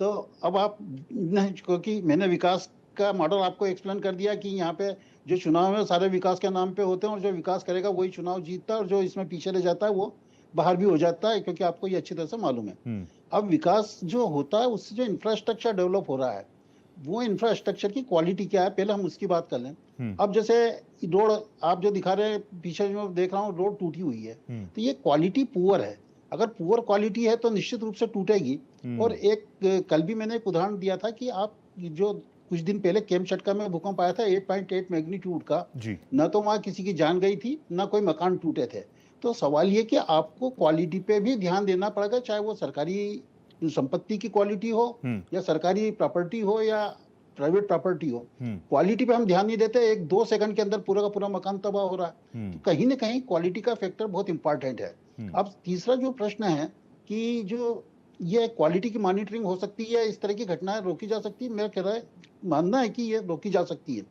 Speaker 5: तो अब आप, क्योंकि मैंने विकास का मॉडल आपको एक्सप्लेन कर दिया कि यहाँ पे जो चुनाव है सारे विकास के नाम पे होते हैं, और जो विकास करेगा वही चुनाव जीतता है, और जो इसमें पीछे रह जाता है वो बाहर भी हो जाता है, क्योंकि आपको ये अच्छी तरह से मालूम है। अब विकास जो होता है उससे जो इंफ्रास्ट्रक्चर डेवलप हो रहा है, वो इंफ्रास्ट्रक्चर की क्वालिटी क्या है, पहले हम उसकी बात कर लें। अब जैसे रोड आप जो दिखा रहे हैं, पीछे जो देख रहा हूँ रोड टूटी हुई है, तो ये क्वालिटी पुअर है। अगर पुअर क्वालिटी है तो निश्चित रूप से टूटेगी। और एक कल भी मैंने एक उदाहरण दिया था कि आप जो कुछ दिन पहले केमचटका में भूकंप आया था 8.8 मैग्नीट्यूड का, न तो वहां किसी की जान गई थी, न कोई मकान टूटे थे। तो सवाल ये कि आपको क्वालिटी पे भी ध्यान देना पड़ेगा, चाहे वो सरकारी संपत्ति की क्वालिटी हो या सरकारी प्रॉपर्टी हो या प्राइवेट प्रॉपर्टी हो। क्वालिटी पे हम ध्यान नहीं देते, 1-2 सेकंड के अंदर पूरा का पूरा मकान तबाह हो रहा है। तो कहीं ना कहीं क्वालिटी का फैक्टर बहुत इंपॉर्टेंट है। अब तीसरा जो प्रश्न है कि जो ये क्वालिटी की मॉनिटरिंग हो सकती है, इस तरह की घटनाएं रोकी जा सकती है, मेरा कहना है, मानना है कि ये रोकी जा सकती है।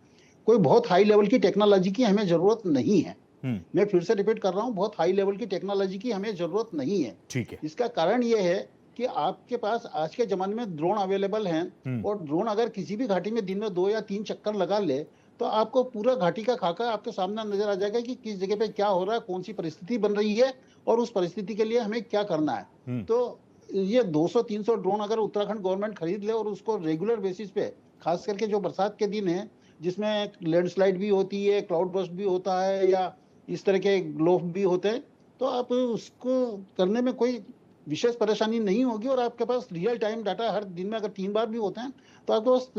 Speaker 5: कोई बहुत हाई लेवल की टेक्नोलॉजी की हमें जरूरत नहीं है। मैं फिर से रिपीट कर रहा हूँ, बहुत हाई लेवल की टेक्नोलॉजी की हमें जरूरत नहीं है।
Speaker 1: ठीक है।
Speaker 5: इसका कारण ये है कि आपके पास आज के जमाने में ड्रोन अवेलेबल हैं, और ड्रोन अगर किसी भी घाटी में दिन में 2 या 3 चक्कर लगा ले तो आपको पूरा घाटी का खाका आपके सामने नजर आ जाएगा कि किस जगह पे क्या हो रहा है, कौन सी परिस्थिति बन रही है और उस परिस्थिति के लिए हमें क्या करना है। तो ये 200-300 ड्रोन अगर उत्तराखंड गवर्नमेंट खरीद ले और उसको रेगुलर बेसिस पे, खास करके जो बरसात के दिन है जिसमें लैंडस्लाइड भी होती है, क्लाउड बर्स्ट भी होता है या इस तरह के ग्लोफ भी होते हैं, तो आप उसको करने में कोई विशेष परेशानी नहीं होगी और आपके पास रियल टाइम डाटा हर दिन में अगर 3 बार भी होते हैं तो आपके पास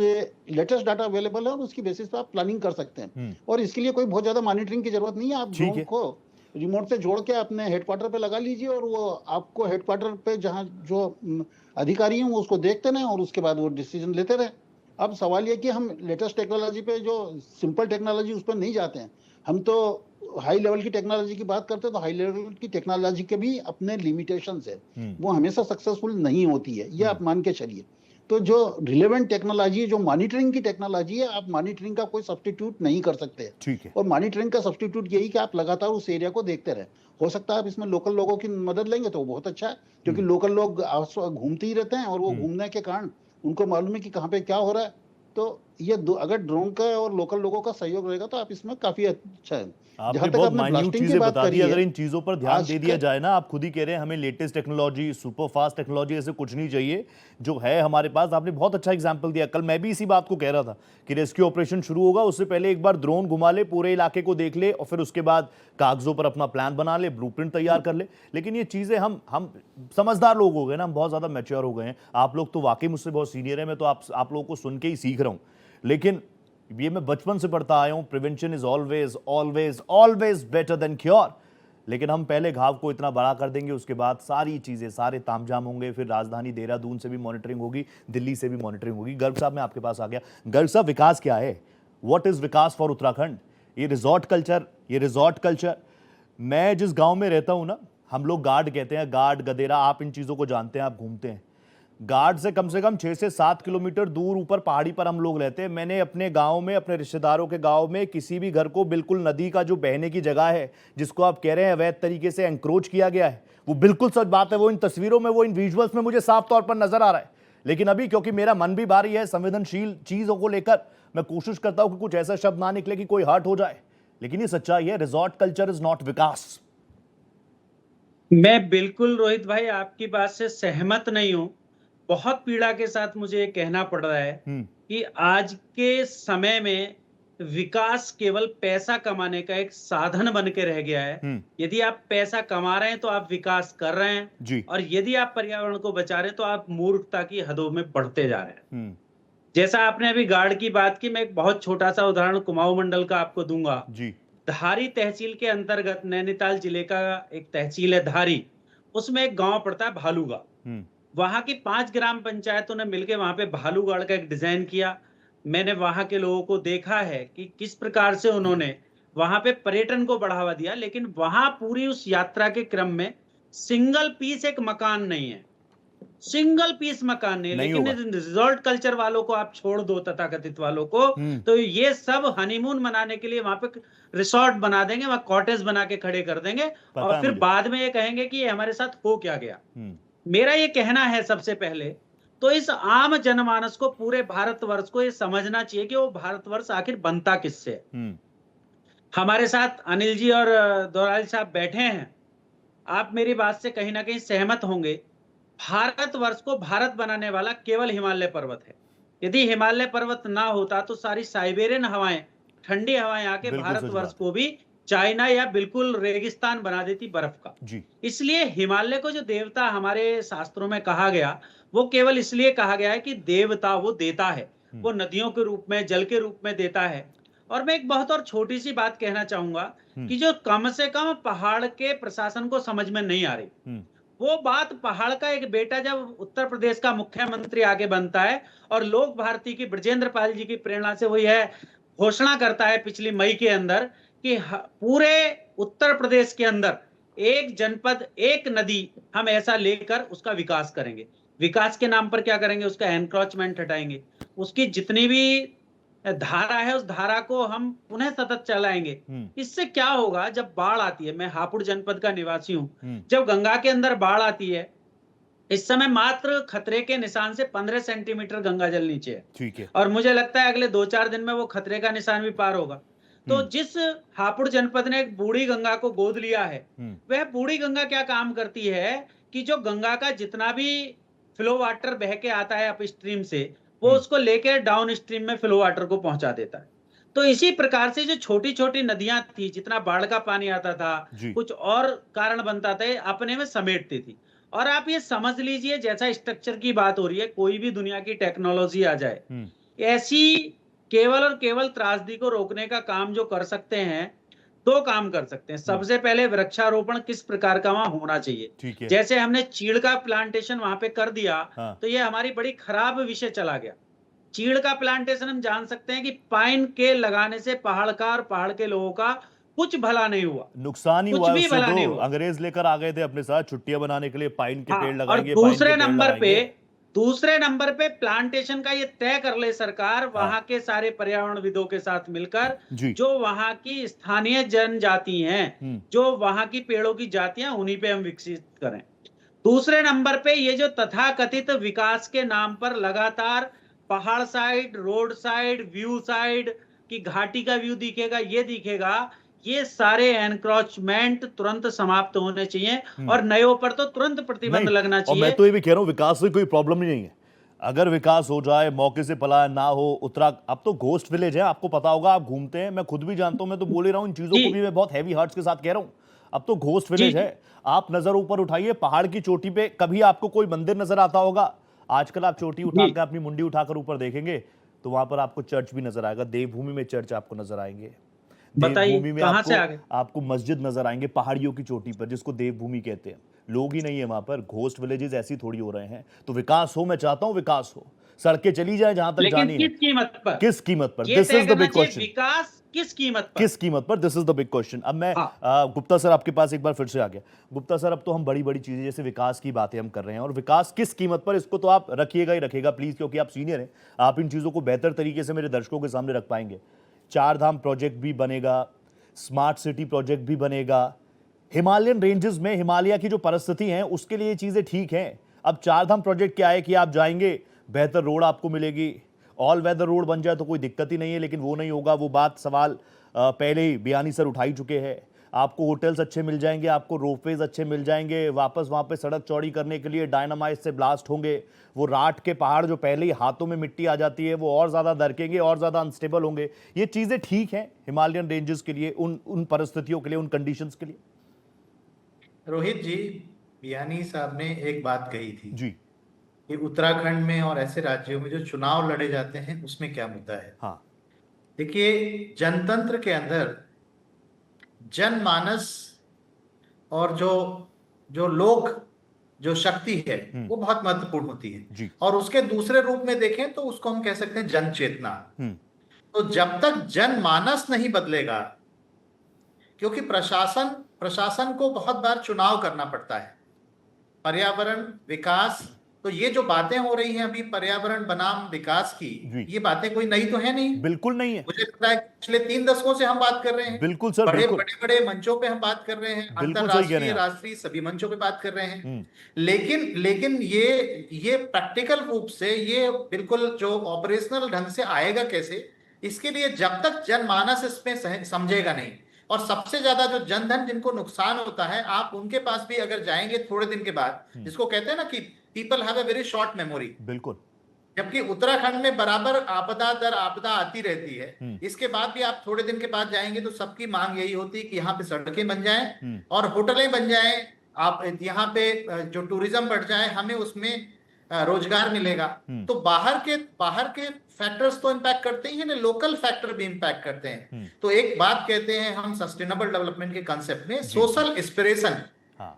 Speaker 5: लेटेस्ट डाटा अवेलेबल है और उसकी बेसिस पे आप प्लानिंग कर सकते हैं। और इसके लिए कोई बहुत ज्यादा मॉनिटरिंग की जरूरत नहीं है। आप ड्रोन को रिमोट से जोड़ के अपने हेडक्वार्टर पे लगा लीजिए और वो आपको हेडक्वार्टर पे जहाँ जो अधिकारी हैं वो उसको देखते रहें और उसके बाद वो डिसीजन लेते रहे। अब सवाल ये कि हम लेटेस्ट टेक्नोलॉजी पे, जो सिंपल टेक्नोलॉजी, उस पर नहीं जाते हैं। हम तो हाई लेवल की टेक्नोलॉजी की बात करते हैं, तो हाई लेवल की टेक्नोलॉजी के भी अपने लिमिटेशंस है, वो हमेशा सक्सेसफुल नहीं होती है, ये आप मान के चलिए। तो जो रिलेवेंट टेक्नोलॉजी, जो मॉनिटरिंग की टेक्नोलॉजी है, आप मॉनिटरिंग का कोई सब्स्टिट्यूट नहीं कर सकते।
Speaker 1: ठीक है।
Speaker 5: और मॉनिटरिंग का सब्स्टिट्यूट यही कि आप लगातार उस एरिया को देखते रहे। हो सकता है आप इसमें लोकल लोगों की मदद लेंगे तो बहुत अच्छा है, क्योंकि लोकल लोग घूमते ही रहते हैं और वो घूमने के कारण उनको मालूम है कि कहाँ पे क्या हो रहा है। तो ये अगर ड्रोन का और लोकल लोगों का सहयोग रहेगा तो आप इसमें काफी अच्छा है।
Speaker 1: आपने बहुत माइन्यूट चीजें बता दी। अगर इन चीजों पर ध्यान दे दिया जाए ना, आप खुद ही कह रहे हैं हमें latest technology, super fast technology ऐसे कुछ नहीं चाहिए, जो है हमारे पास। आपने बहुत अच्छा एग्जांपल दिया। कल मैं भी इसी बात को कह रहा था कि रेस्क्यू ऑपरेशन शुरू होगा उससे पहले एक बार ड्रोन घुमा ले, पूरे इलाके को देख ले और फिर उसके बाद कागजों पर अपना प्लान बना ले, ब्लूप्रिंट तैयार कर ले। लेकिन ये चीजें हम समझदार लोग हो गए ना, हम बहुत ज्यादा मैच्योर हो गए हैं। आप लोग तो वाकई मुझसे बहुत सीनियर है, मैं तो आप लोगों को सुन के ही सीख रहा हूं। लेकिन ये मैं बचपन से पढ़ता आया हूं, prevention is always always always better than cure. लेकिन हम पहले घाव को इतना बड़ा कर देंगे, उसके बाद सारी चीजें, सारे तामझाम होंगे। फिर राजधानी देहरादून से भी मॉनिटरिंग होगी, दिल्ली से भी मॉनिटरिंग होगी। गर्ग साहब, मैं आपके पास आ गया। गर्ग साहब, विकास क्या है? What is Vikas for Uttarakhand? ये रिजॉर्ट कल्चर, मैं जिस गांव में रहता हूं ना, हम लोग गार्ड कहते हैं, गार्ड, गदेरा, आप इन चीजों को जानते हैं, आप घूमते हैं। गार्ड से कम 6 से 7 किलोमीटर दूर ऊपर पहाड़ी पर हम लोग रहते हैं। मैंने अपने गांव में, अपने रिश्तेदारों के गांव में, किसी भी घर को बिल्कुल नदी का जो बहने की जगह है, जिसको आप कह रहे हैं अवैध तरीके से एंक्रोच किया गया है, वो बिल्कुल सच बात है। वो इन तस्वीरों में, वो इन विजुअल्स में मुझे साफ तौर पर नजर आ रहा है। लेकिन अभी क्योंकि मेरा मन भी भारी है संवेदनशील चीजों को लेकर, मैं कोशिश करता हूं कि कुछ ऐसा शब्द ना निकले कि कोई हर्ट हो जाए। लेकिन ये सच्चाई है, रिजॉर्ट कल्चर इज नॉट विकास।
Speaker 6: मैं बिल्कुल रोहित भाई आपकी बात से सहमत नहीं हूं। बहुत पीड़ा के साथ मुझे ये कहना पड़ रहा है कि आज के समय में विकास केवल पैसा कमाने का एक साधन बन के रह गया है। यदि आप पैसा कमा रहे हैं तो आप विकास कर रहे हैं, और यदि आप पर्यावरण को बचा रहे हैं तो आप मूर्खता की हदों में बढ़ते जा रहे हैं। जैसा आपने अभी गार्ड की बात की, मैं एक बहुत छोटा सा उदाहरण कुमाऊं मंडल का आपको दूंगा। धारी तहसील के अंतर्गत, नैनीताल जिले का एक तहसील है धारी, उसमें एक गांव पड़ता है भालूगा। वहां की 5 ग्राम पंचायतों ने मिलकर वहां पे भालूगढ़ का एक डिजाइन किया। मैंने वहां के लोगों को देखा है कि किस प्रकार से उन्होंने वहां पे पर्यटन को बढ़ावा दिया। लेकिन वहां पूरी उस यात्रा के क्रम में सिंगल पीस एक मकान नहीं है, सिंगल पीस मकान नहीं। लेकिन रिजॉर्ट कल्चर वालों को आप छोड़ दो, तथाकथित वालों को, तो ये सब हनीमून मनाने के लिए वहां पे रिसोर्ट बना देंगे, वहां कॉटेज बना के खड़े कर देंगे और फिर बाद में ये कहेंगे कि ये हमारे साथ हो क्या गया। मेरा ये कहना है, सबसे पहले तो इस आम जनमानस को, पूरे भारतवर्ष को ये समझना चाहिए कि वो भारतवर्ष आखिर बनता किससे है। हमारे साथ अनिल जी और दोराल साहब बैठे हैं, आप मेरी बात से कहीं ना कहीं सहमत होंगे। भारतवर्ष को भारत बनाने वाला केवल हिमालय पर्वत है। यदि हिमालय पर्वत ना होता तो सारी साइबेरियन हवाएं, ठंडी हवाएं आके भारतवर्ष को भी चाइना या बिल्कुल रेगिस्तान बना देती बर्फ का। इसलिए हिमालय को जो देवता हमारे शास्त्रों में कहा गया, वो केवल इसलिए कहा गया है कि देवता वो देता है, वो नदियों के रूप में, जल के रूप में देता है। और मैं एक बहुत और छोटी सी बात कहना चाहूंगा कि जो कम से कम पहाड़ के प्रशासन को समझ में नहीं आ रही, वो बात पहाड़ का एक बेटा जब उत्तर प्रदेश का मुख्यमंत्री आगे बनता है और लोक भारती की ब्रजेंद्र पाल जी की प्रेरणा से वो यह घोषणा करता है पिछली मई के अंदर कि पूरे उत्तर प्रदेश के अंदर एक जनपद एक नदी हम ऐसा लेकर उसका विकास करेंगे। विकास के नाम पर क्या करेंगे? उसका एनक्रोचमेंट हटाएंगे, उसकी जितनी भी धारा है उस धारा को हम पुनः सतत चलाएंगे। इससे क्या होगा? जब बाढ़ आती है, मैं हापुड़ जनपद का निवासी हूं, जब गंगा के अंदर बाढ़ आती है, इस समय मात्र खतरे के निशान से 15 सेंटीमीटर गंगा जल नीचे है।
Speaker 1: ठीक है।
Speaker 6: और मुझे लगता है अगले 2-4 दिन में वो खतरे का निशान भी पार होगा। तो जिस हापुड़ जनपद ने एक बूढ़ी गंगा को गोद लिया है, वह बूढ़ी गंगा क्या काम करती है कि जो गंगा का जितना भी फ्लो वाटर बह के आता है अप स्ट्रीम से, वो उसको लेकर डाउन स्ट्रीम में फ्लो वाटर को पहुंचा देता है। तो इसी प्रकार से जो छोटी छोटी नदियां थी, जितना बाढ़ का पानी आता था, कुछ और कारण बनता था, अपने में समेटती थी। और आप ये समझ लीजिए, जैसा स्ट्रक्चर की बात हो रही है, कोई भी दुनिया की टेक्नोलॉजी आ जाए, ऐसी केवल और केवल त्रासदी को रोकने का काम जो कर सकते हैं, 2 काम कर सकते हैं। सबसे पहले वृक्षारोपण किस प्रकार का वहां होना चाहिए। जैसे हमने चीड़ का प्लांटेशन वहां पे कर दिया, तो ये हमारी बड़ी खराब विषय चला गया। चीड़ का प्लांटेशन हम जान सकते हैं कि पाइन के लगाने से पहाड़ का और पहाड़ के लोगों का कुछ भला नहीं हुआ,
Speaker 1: नुकसान ही
Speaker 6: कुछ
Speaker 1: हुआ।
Speaker 6: भी भला नहीं हुआ।
Speaker 1: अंग्रेज लेकर आ गए थे अपने साथ छुट्टियां बनाने के लिए, पाइन के पेड़
Speaker 6: और
Speaker 1: लगाएंगे।
Speaker 6: दूसरे नंबर पे प्लांटेशन का ये तय कर ले सरकार, वहां के सारे पर्यावरणविदों के साथ मिलकर, जो वहां की स्थानीय जनजाति हैं, जो वहां की पेड़ों की जातियां, उन्हीं पे हम विकसित करें। दूसरे नंबर पे ये जो तथाकथित विकास के नाम पर लगातार पहाड़ side, road side, view side की घाटी का व्यू दिखेगा, ये दिखेगा, ये सारे एनक्रोचमेंट तुरंत समाप्त होने चाहिए और नयों पर तो तुरंत प्रतिबंध लगना चाहिए।
Speaker 1: और मैं तो ये भी कह रहा हूं, विकास से कोई प्रॉब्लम नहीं है। अगर विकास हो जाए, मौके से पलायन ना हो, अब तो घोस्ट विलेज है, आपको पता होगा, आप घूमते हैं, मैं खुद भी जानता हूं, मैं तो बोल ही रहा हूं, इन चीजों को भी मैं बहुत हैवी हार्ट्स के साथ कह रहा हूं। अब तो घोस्ट विलेज है। आप नजर ऊपर उठाइए, पहाड़ की चोटी पे कभी आपको कोई मंदिर नजर आता होगा? आजकल आप चोटी उठाकर, अपनी मुंडी उठाकर ऊपर देखेंगे तो वहां पर आपको चर्च भी नजर आएगा, देवभूमि में चर्च आपको नजर आएंगे, देवभूमि में आपको मस्जिद नजर आएंगे, पहाड़ियों की चोटी पर, जिसको देवभूमि कहते हैं। लोग ही नहीं है वहां पर, घोस्ट विलेजेस ऐसी थोड़ी हो रहे हैं। तो विकास हो, मैं चाहता हूं विकास हो, सड़कें चली जाए जहां तक जानी है।
Speaker 6: किस कीमत पर?
Speaker 1: किस कीमत पर? This is the big question.
Speaker 6: विकास किस कीमत पर?
Speaker 1: किस कीमत पर? This is the big question. अब मैं गुप्ता सर आपके पास एक बार फिर से आ गया। गुप्ता सर, अब तो हम बड़ी बड़ी चीजें जैसे विकास की बातें हम कर रहे हैं, और विकास किस कीमत पर, इसको तो आप रखिएगा ही रखिएगा प्लीज, क्योंकि आप सीनियर हैं, आप इन चीजों को बेहतर तरीके से मेरे दर्शकों के सामने रख पाएंगे। 4 धाम प्रोजेक्ट भी बनेगा, स्मार्ट सिटी प्रोजेक्ट भी बनेगा, हिमालयन रेंजेस में हिमालय की जो परिस्थिति है उसके लिए चीजें ठीक हैं। अब 4 धाम प्रोजेक्ट क्या है कि आप जाएंगे, बेहतर रोड आपको मिलेगी, ऑल वेदर रोड बन जाए तो कोई दिक्कत ही नहीं है, लेकिन वो नहीं होगा। वो बात सवाल पहले ही बियानी सर उठाई चुके हैं। आपको होटल्स अच्छे मिल जाएंगे, आपको रोपवेज अच्छे मिल जाएंगे, वापस वहां पे सड़क चौड़ी करने के लिए डायनामाइट से ब्लास्ट होंगे। वो राट के पहाड़ जो पहले ही हाथों में मिट्टी आ जाती है, वो और ज्यादा दरकेंगे, और ज्यादा अनस्टेबल होंगे। ये चीजें ठीक हैं हिमालयन रेंजेस के लिए, उन परिस्थितियों के लिए, उन कंडीशंस के लिए।
Speaker 4: रोहित जी, बियानी साहब ने एक बात कही थी
Speaker 1: जी
Speaker 4: कि उत्तराखंड में और ऐसे राज्यों में जो चुनाव लड़े जाते हैं उसमें क्या मुद्दा है।
Speaker 1: हाँ,
Speaker 4: देखिए, जनतंत्र के अंदर जनमानस और जो लोक जो शक्ति है वो बहुत महत्वपूर्ण होती है। और उसके दूसरे रूप में देखें तो उसको हम कह सकते हैं जन चेतना। तो जब तक जनमानस नहीं बदलेगा, क्योंकि प्रशासन को बहुत बार चुनाव करना पड़ता है, पर्यावरण विकास, तो ये जो बातें हो रही हैं अभी पर्यावरण बनाम विकास की, ये बातें कोई नई तो है नहीं,
Speaker 1: बिल्कुल नहीं है।
Speaker 4: मुझे लगता है पिछले 3 दशकों से हम बात कर रहे हैं।
Speaker 1: बिल्कुल सर,
Speaker 4: बड़े मंचों पे हम बात कर रहे हैं, अंतरराष्ट्रीय राष्ट्रीय सभी मंचों पे बात कर रहे हैं। लेकिन ये प्रैक्टिकल रूप से ये बिल्कुल जो ऑपरेशनल ढंग से आएगा कैसे, इसके लिए जब तक जनमानस इसमें समझेगा नहीं, और सबसे ज्यादा जो जनधन जिनको नुकसान होता है, आप उनके पास भी अगर जाएंगे थोड़े दिन के बाद, जिसको कहते हैं ना कि people have a very short memory, बिल्कुल, जबकि उत्तराखंड में बराबर आपदा दर आपदा आती रहती है, इसके बाद भी आप थोड़े दिन के बाद जाएंगे तो सबकी मांग यही होती है कि यहाँ पे सड़कें बन जाएं और होटलें बन जाएं, आप यहाँ पे जो टूरिज्म बढ़ जाए, हमें उसमें रोजगार मिलेगा। तो बाहर के फैक्टर्स तो इम्पैक्ट करते ही हैं ना, लोकल फैक्टर भी इम्पैक्ट करते हैं। तो एक बात कहते हैं हम सस्टेनेबल डेवलपमेंट के कंसेप्ट में, सोशल एस्पिरेशन।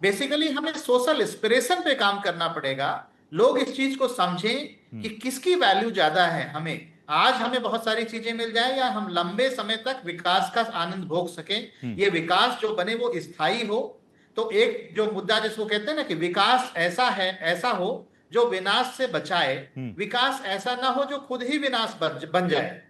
Speaker 4: बेसिकली हमें सोशल एस्पिरेशन पे काम करना पड़ेगा। लोग इस चीज को समझें कि किसकी वैल्यू ज्यादा है। हमें आज हमें बहुत सारी चीजें मिल जाए या हम लंबे समय तक विकास का आनंद भोग सकें, ये विकास जो बने वो स्थायी हो। तो एक जो मुद्दा जिसको कहते हैं ना कि विकास ऐसा हो जो विनाश से बचाए, विकास ऐसा ना हो जो खुद ही विनाश बन जाए।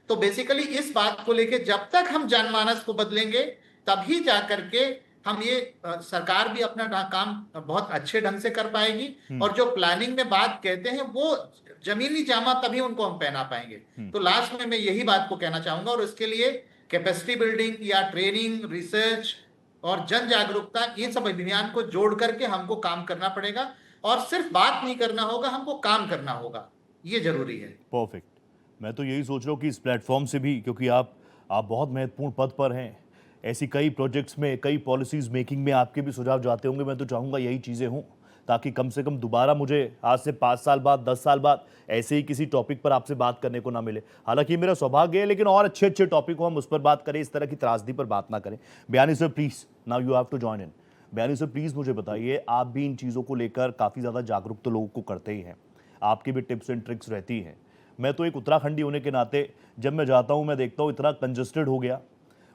Speaker 4: तो बेसिकली इस बात को लेके जब तक हम जनमानस को बदलेंगे तभी जाकर के हम ये सरकार भी अपना काम बहुत अच्छे ढंग से कर पाएगी। और जो प्लानिंग में बात कहते हैं वो जमीनी जामा तभी उनको हम पहना पाएंगे। तो लास्ट में मैं यही बात को कहना चाहूंगा, और इसके लिए कैपेसिटी बिल्डिंग या ट्रेनिंग, रिसर्च और जन जागरूकता, ये सब अभियान को जोड़ करके हमको काम करना पड़ेगा। और सिर्फ बात नहीं करना होगा, हमको काम करना होगा, ये जरूरी है।
Speaker 1: परफेक्ट। मैं तो यही सोच रहा हूँ कि इस प्लेटफॉर्म से भी, क्योंकि आप बहुत महत्वपूर्ण पद पर हैं, ऐसी कई प्रोजेक्ट्स में, कई पॉलिसीज मेकिंग में आपके भी सुझाव जाते होंगे। मैं तो चाहूँगा यही चीज़ें हों, ताकि कम से कम दोबारा मुझे आज से 5 साल बाद, 10 साल बाद ऐसे ही किसी टॉपिक पर आपसे बात करने को ना मिले। हालांकि मेरा सौभाग्य है, लेकिन और अच्छे अच्छे टॉपिक हो हम उस पर बात करें, इस तरह की त्रासदी पर बात ना करें। Bayani sir please, now you have to join in. Bayani sir please मुझे बताइए, आप भी इन चीज़ों को लेकर काफ़ी ज़्यादा जागरूक तो लोगों को करते ही हैं, आपकी भी टिप्स एंड ट्रिक्स रहती हैं। मैं तो एक उत्तराखंडी होने के नाते जब मैं जाता हूँ, मैं देखता हूँ इतना कंजस्टेड हो गया,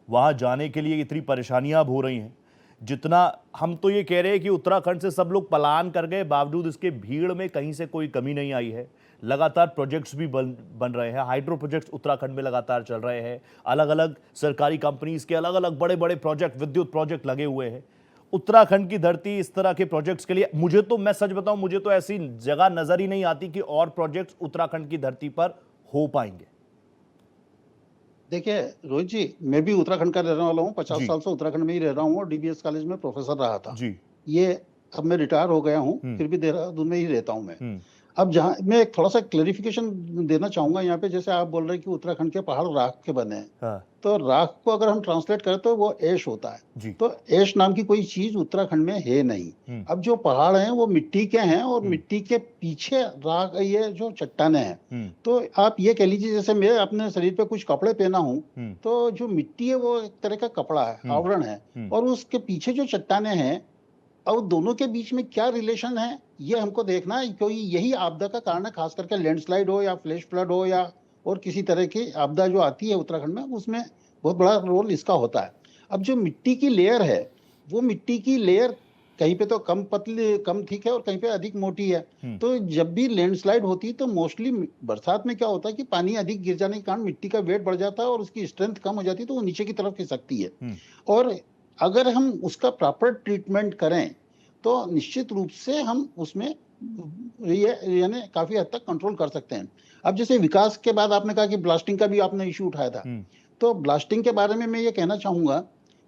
Speaker 1: वहाँ जाने के लिए इतनी परेशानियाँ अब हो रही हैं। जितना हम तो ये कह रहे हैं कि उत्तराखंड से सब लोग पलायन कर गए, बावजूद इसके भीड़ में कहीं से कोई कमी नहीं आई है। लगातार प्रोजेक्ट्स भी बन रहे हैं, हाइड्रो प्रोजेक्ट्स उत्तराखंड में लगातार चल रहे हैं, अलग अलग सरकारी कंपनीज के अलग अलग बड़े बड़े प्रोजेक्ट, विद्युत प्रोजेक्ट लगे हुए हैं। उत्तराखंड की धरती इस तरह के प्रोजेक्ट्स के लिए, मुझे तो, मैं सच बताऊं, मुझे तो ऐसी जगह नजर ही नहीं आती कि और प्रोजेक्ट्स उत्तराखंड की धरती पर हो पाएंगे।
Speaker 5: देखिए रोहित जी, मैं भी उत्तराखंड का रहने वाला हूँ, 50
Speaker 1: जी।
Speaker 5: साल से उत्तराखंड में ही रह रहा हूँ और डीबीएस कॉलेज में प्रोफेसर रहा था
Speaker 1: जी।
Speaker 5: ये अब मैं रिटायर हो गया हूँ, फिर भी देहरादून में ही रहता हूँ मैं। अब जहाँ मैं एक थोड़ा सा क्लेरिफिकेशन देना चाहूंगा यहाँ पे, जैसे आप बोल रहे हैं कि उत्तराखंड के पहाड़ राख के बने हैं।
Speaker 1: हाँ।
Speaker 5: तो राख को अगर हम ट्रांसलेट करें तो वो ऐश होता है
Speaker 1: जी।
Speaker 5: तो ऐश नाम की कोई चीज उत्तराखंड में है नहीं। अब जो पहाड़ हैं वो मिट्टी के हैं और मिट्टी के पीछे राख, ये जो चट्टाने हैं, तो आप ये कह लीजिए जैसे मैं अपने शरीर पे कुछ कपड़े पहना हूँ, तो जो मिट्टी है वो एक तरह का कपड़ा है, आवरण है, और उसके पीछे जो चट्टाने हैं, अब दोनों के बीच में क्या रिलेशन है ये हमको देखना है, क्योंकि यही आपदा का कारण है। खास करके लैंडस्लाइड हो या फ्लैश फ्लड हो या और किसी तरह की आपदा जो आती है उत्तराखंड में, उसमें बहुत बड़ा रोल इसका होता है। अब जो मिट्टी की लेयर है, वो मिट्टी की लेयर कहीं पे तो कम पतली, कम थिक है और कहीं पे अधिक मोटी है। तो जब भी लैंडस्लाइड होती है तो मोस्टली बरसात में क्या होता है कि पानी अधिक गिर जाने के कारण मिट्टी का वेट बढ़ जाता है और उसकी स्ट्रेंथ कम हो जाती है, तो वो नीचे की तरफ खिसकती है। और अगर हम उसका प्रॉपर ट्रीटमेंट करें तो निश्चित रूप से हम उसमें यानी काफी हद तक कंट्रोल कर सकते हैं। अब जैसे विकास के बाद आपने कहा कि ब्लास्टिंग का भी आपने इशू उठाया था, तो ब्लास्टिंग के बारे में मैं ये कहना चाहूंगा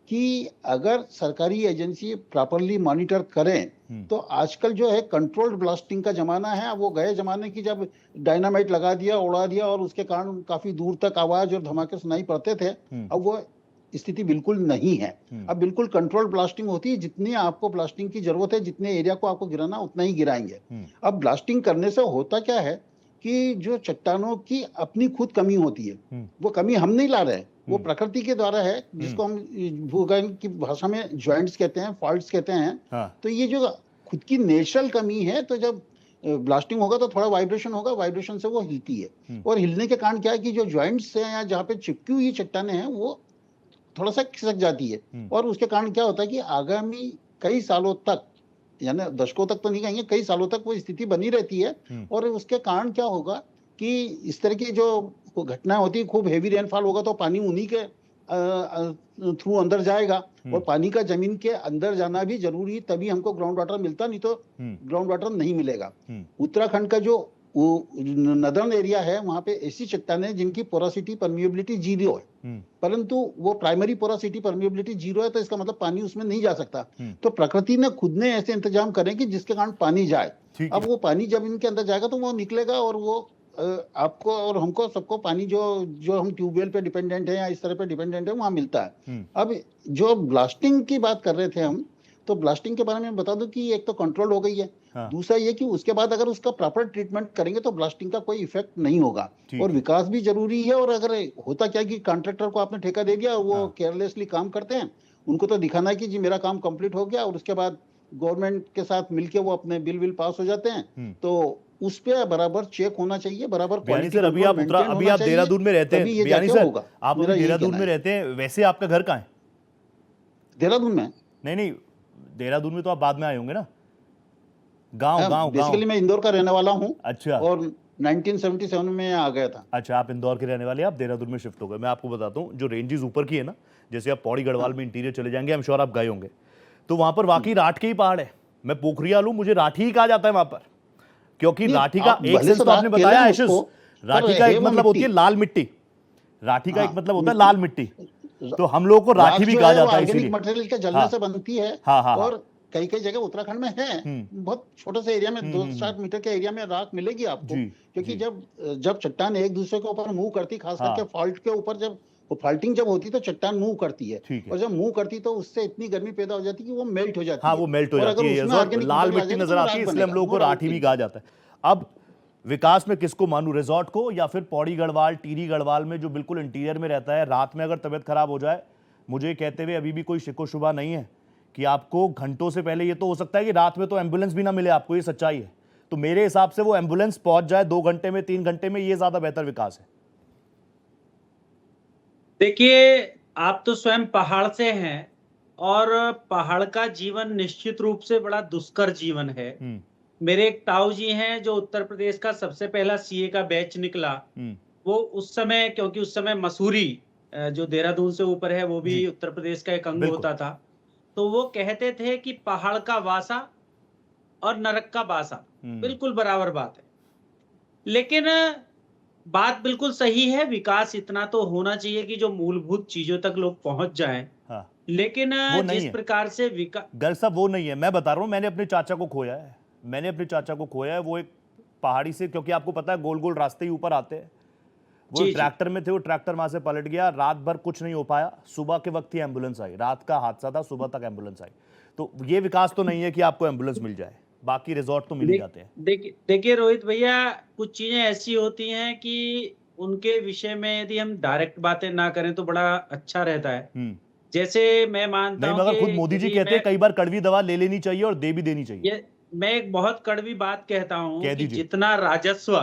Speaker 5: कि अगर सरकारी एजेंसी प्रॉपरली मॉनिटर करें तो आजकल जो है कंट्रोल्ड ब्लास्टिंग का जमाना है। वो गए जमाने की जब डायनामाइट लगा दिया, उड़ा दिया और उसके कारण काफी दूर तक आवाज और धमाके सुनाई पड़ते थे, अब वो स्थिति बिल्कुल नहीं है। अब बिल्कुल कंट्रोल ब्लास्टिंग होती है, जितनी आपको ब्लास्टिंग की जरूरत है, जितने एरिया को आपको गिराना उतना ही गिराएंगे। अब ब्लास्टिंग करने से होता क्या है कि जो चट्टानों की अपनी खुद कमी होती है, वो कमी हम नहीं ला रहे, वो प्रकृति के द्वारा है, जिसको हम भूगोल की भाषा में जॉइंट्स कहते हैं, फॉल्ट्स कहते हैं। तो ये जो खुद की नेचुरल कमी है, तो जब ब्लास्टिंग होगा तो थोड़ा वाइब्रेशन होगा, वाइब्रेशन से वो हिलती है, और हिलने के कारण क्या है कि जो जॉइंट्स हैं या जहाँ पे चिपकी हुई चट्टाने हैं वो थोड़ा सा खिसक जाती है, और उसके कारण क्या होता है कि आगामी कई सालों तक, यानी दशकों तक तो नहीं कहेंगे, कई सालों तक वो स्थिति बनी रहती है। और उसके कारण क्या होगा कि इस तरह की जो घटनाएं होती है, खूब हेवी रेनफॉल होगा तो पानी उन्हीं के थ्रू अंदर जाएगा, और पानी का जमीन के अंदर जाना भी जरूरी, तभी हमको ग्राउंड वाटर मिलता, नहीं तो ग्राउंड वाटर नहीं मिलेगा। उत्तराखंड का जो नदर्न एरिया है, वहां पे ऐसी चट्टानें जिनकी पोरोसिटी परमिएबिलिटी 0 है, परंतु वो प्राइमरी पोरोसिटी परमिएबिलिटी 0 है, तो इसका मतलब पानी उसमें नहीं जा सकता। तो प्रकृति ने खुद ने ऐसे इंतजाम करें कि जिसके कारण पानी जाए। अब वो पानी जब इनके अंदर जाएगा तो वो निकलेगा, और वो आपको और हमको सबको पानी जो हम ट्यूबवेल पे डिपेंडेंट है या इस तरह पे डिपेंडेंट है, वहां मिलता है। अब जो ब्लास्टिंग की बात कर रहे थे हम, तो ब्लास्टिंग के बारे में बता दूं कि एक तो कंट्रोल हो गई है।
Speaker 1: हाँ।
Speaker 5: दूसरा ये कि उसके बाद अगर उसका प्रॉपर ट्रीटमेंट करेंगे तो ब्लास्टिंग का कोई इफेक्ट नहीं होगा।
Speaker 1: ठीक
Speaker 5: और
Speaker 1: है।
Speaker 5: विकास भी जरूरी है। और अगर होता क्या है कि कॉन्ट्रैक्टर को आपने ठेका दे दिया, वो
Speaker 1: हाँ।
Speaker 5: केयरलेसली काम करते हैं, उनको तो दिखाना है कि जी मेरा काम कंप्लीट हो गया, और उसके बाद गवर्नमेंट के साथ मिलके वो अपने बिल पास हो जाते हैं। तो उस पे बराबर चेक होना चाहिए, बराबर
Speaker 1: बियानी
Speaker 5: क्वालिटी
Speaker 1: सर, अभी आप
Speaker 5: मेंटेन
Speaker 1: अभी
Speaker 5: होना
Speaker 1: आप
Speaker 5: चाहिए,
Speaker 1: देहरादून में रहते
Speaker 5: तभी
Speaker 1: हैं।
Speaker 5: ये
Speaker 1: बियानी
Speaker 5: जाके
Speaker 1: सर,
Speaker 5: होगा।
Speaker 1: आप
Speaker 5: मेरा
Speaker 1: अभी
Speaker 5: यही
Speaker 1: देहरादून
Speaker 5: कहना
Speaker 1: में
Speaker 5: है।
Speaker 1: रहते हैं, वैसे आपका घर कहाँ है?
Speaker 5: देहरादून में।
Speaker 1: नहीं, देहरादून में तो आप बाद में आए होंगे ना? गांव गांव
Speaker 5: बेसिकली
Speaker 1: गांव।
Speaker 5: मैं इंदौर का रहने वाला हूँ,
Speaker 1: अच्छा
Speaker 5: और 1977 में आ गया था।
Speaker 1: अच्छा, आप इंदौर के रहने वाले, आप देहरादून में शिफ्ट हो गए। मैं आपको बताता हूँ, जो रेंजेस ऊपर की है ना, जैसे आप पौड़ी गढ़वाल में इंटीरियर चले जाएंगे, आई एम श्योर आप गए होंगे, तो वहां पर वाकई राठ के ही पहाड़ है। मैं पोखरिया लूं, मुझे राठी ही कहा जाता है वहां पर, क्योंकि
Speaker 5: नहीं,
Speaker 1: राठी का
Speaker 5: आप
Speaker 1: एक
Speaker 5: भले
Speaker 1: सेंस
Speaker 5: से
Speaker 1: तो आपने
Speaker 5: राठ कह
Speaker 1: बताया
Speaker 5: लें
Speaker 1: आशीष,
Speaker 5: उसको,
Speaker 1: राठी
Speaker 5: पर
Speaker 1: का
Speaker 5: है
Speaker 1: एक
Speaker 5: वो
Speaker 1: मतलब होती है
Speaker 5: मिट्टी।
Speaker 1: लाल मिट्टी, राठी का एक
Speaker 5: हाँ,
Speaker 1: मतलब होता है
Speaker 5: मिट्टी।
Speaker 1: लाल मिट्टी, तो हम लोगों को राठी
Speaker 5: राख
Speaker 1: भी
Speaker 5: जो
Speaker 1: कहा
Speaker 5: है वो
Speaker 1: जाता है
Speaker 5: ऑर्गेनिक
Speaker 1: इसीलिए।
Speaker 5: मटेरियल के जलने
Speaker 1: हाँ
Speaker 5: से बनती है।
Speaker 1: हाँ हाँ हाँ।
Speaker 5: और कई कई जगह उत्तराखंड में है, बहुत छोटे से एरिया में 2-4 मीटर के एरिया में राख मिलेगी आपको।
Speaker 1: जी
Speaker 5: क्योंकि
Speaker 1: जी।
Speaker 5: जब चट्टान एक दूसरे के ऊपर मूव करती, खास
Speaker 1: हाँ।
Speaker 5: करके फॉल्ट के ऊपर, जब वो फॉल्टिंग जब होती है तो चट्टान मूव करती है,
Speaker 1: ठीक है।
Speaker 5: और जब मूव करती तो उससे इतनी गर्मी पैदा हो जाती है कि वो मेल्ट हो जाती
Speaker 1: हाँ,
Speaker 5: है।
Speaker 1: वो मेल्ट हो
Speaker 5: और
Speaker 1: जाती
Speaker 5: अगर
Speaker 1: है,
Speaker 5: उसमें
Speaker 1: और
Speaker 5: ऑर्गेनिक
Speaker 1: लाल
Speaker 5: मटेरियल आ
Speaker 1: मिट्टी
Speaker 5: जाएगा तो
Speaker 1: नजर
Speaker 5: वो
Speaker 1: आती
Speaker 5: राख
Speaker 1: है, इसलिए हम
Speaker 5: बनेगा,
Speaker 1: लोगों को
Speaker 5: नो डाउट
Speaker 1: राठी भी
Speaker 5: इन
Speaker 1: कहा जाता है। अब विकास में किसको मानूं, रिजॉर्ट को या फिर पौड़ी गढ़वाल, टिहरी गढ़वाल में जो बिल्कुल इंटीरियर में रहता है, रात में अगर तबीयत खराब हो जाए, मुझे कहते हुए अभी भी कोई शिको शुबा नहीं है कि आपको घंटों से पहले, ये तो हो सकता है कि रात में तो एम्बुलेंस भी ना मिले आपको, ये सच्चाई है, तो मेरे हिसाब से वो एम्बुलेंस पहुंच जाए 2 घंटे में, 3 घंटे में, ये ज्यादा बेहतर विकास है।
Speaker 6: देखिए, आप तो स्वयं पहाड़ से हैं, और पहाड़ का जीवन निश्चित रूप से बड़ा दुष्कर जीवन है। मेरे एक ताऊ जी हैं, जो उत्तर प्रदेश का सबसे पहला सीए का बैच निकला। वो उस समय, क्योंकि उस समय मसूरी जो देहरादून से ऊपर है, वो भी
Speaker 1: जी
Speaker 6: उत्तर प्रदेश का एक अंग
Speaker 1: बिल्कुल।
Speaker 6: होता था। तो वो कहते थे कि पहाड़ का वासा और नरक का बासा बिल्कुल बराबर बात है। लेकिन बात बिल्कुल सही है, विकास इतना तो होना चाहिए कि जो मूलभूत चीजों तक लोग पहुंच जाएं।
Speaker 1: हाँ,
Speaker 6: लेकिन
Speaker 1: वो नहीं
Speaker 6: जिस
Speaker 1: है
Speaker 6: प्रकार से विकास,
Speaker 1: गर साहब, वो नहीं है। मैं बता रहा हूं, मैंने अपने चाचा को खोया है, मैंने अपने चाचा को खोया है। वो एक पहाड़ी से, क्योंकि आपको पता है गोल गोल रास्ते ही ऊपर आते हैं, वो
Speaker 6: जी, जी।
Speaker 1: ट्रैक्टर में थे, वो ट्रैक्टर वहां से पलट गया, रात भर कुछ नहीं हो पाया, सुबह के वक्त ही एम्बुलेंस आई, रात का हादसा था, सुबह तक एम्बुलेंस आई। तो ये विकास तो नहीं है कि आपको एम्बुलेंस मिल जाए, बाकी रिजॉर्ट तो मिल ही जाते हैं।
Speaker 6: देखिए रोहित भैया, कुछ चीजें ऐसी होती हैं कि उनके विषय में यदि हम डायरेक्ट बातें ना करें तो बड़ा अच्छा रहता है। जैसे मैं मानता
Speaker 1: नहीं,
Speaker 6: हूं
Speaker 1: मगर खुद
Speaker 6: कि
Speaker 1: मोदी जी
Speaker 6: यदि
Speaker 1: कहते हैं कई बार कड़वी दवा ले लेनी चाहिए और दे भी देनी चाहिए।
Speaker 6: ये मैं एक बहुत कड़वी बात कहता हूं
Speaker 1: कह
Speaker 6: कि
Speaker 1: दीजिए।
Speaker 6: जितना राजस्व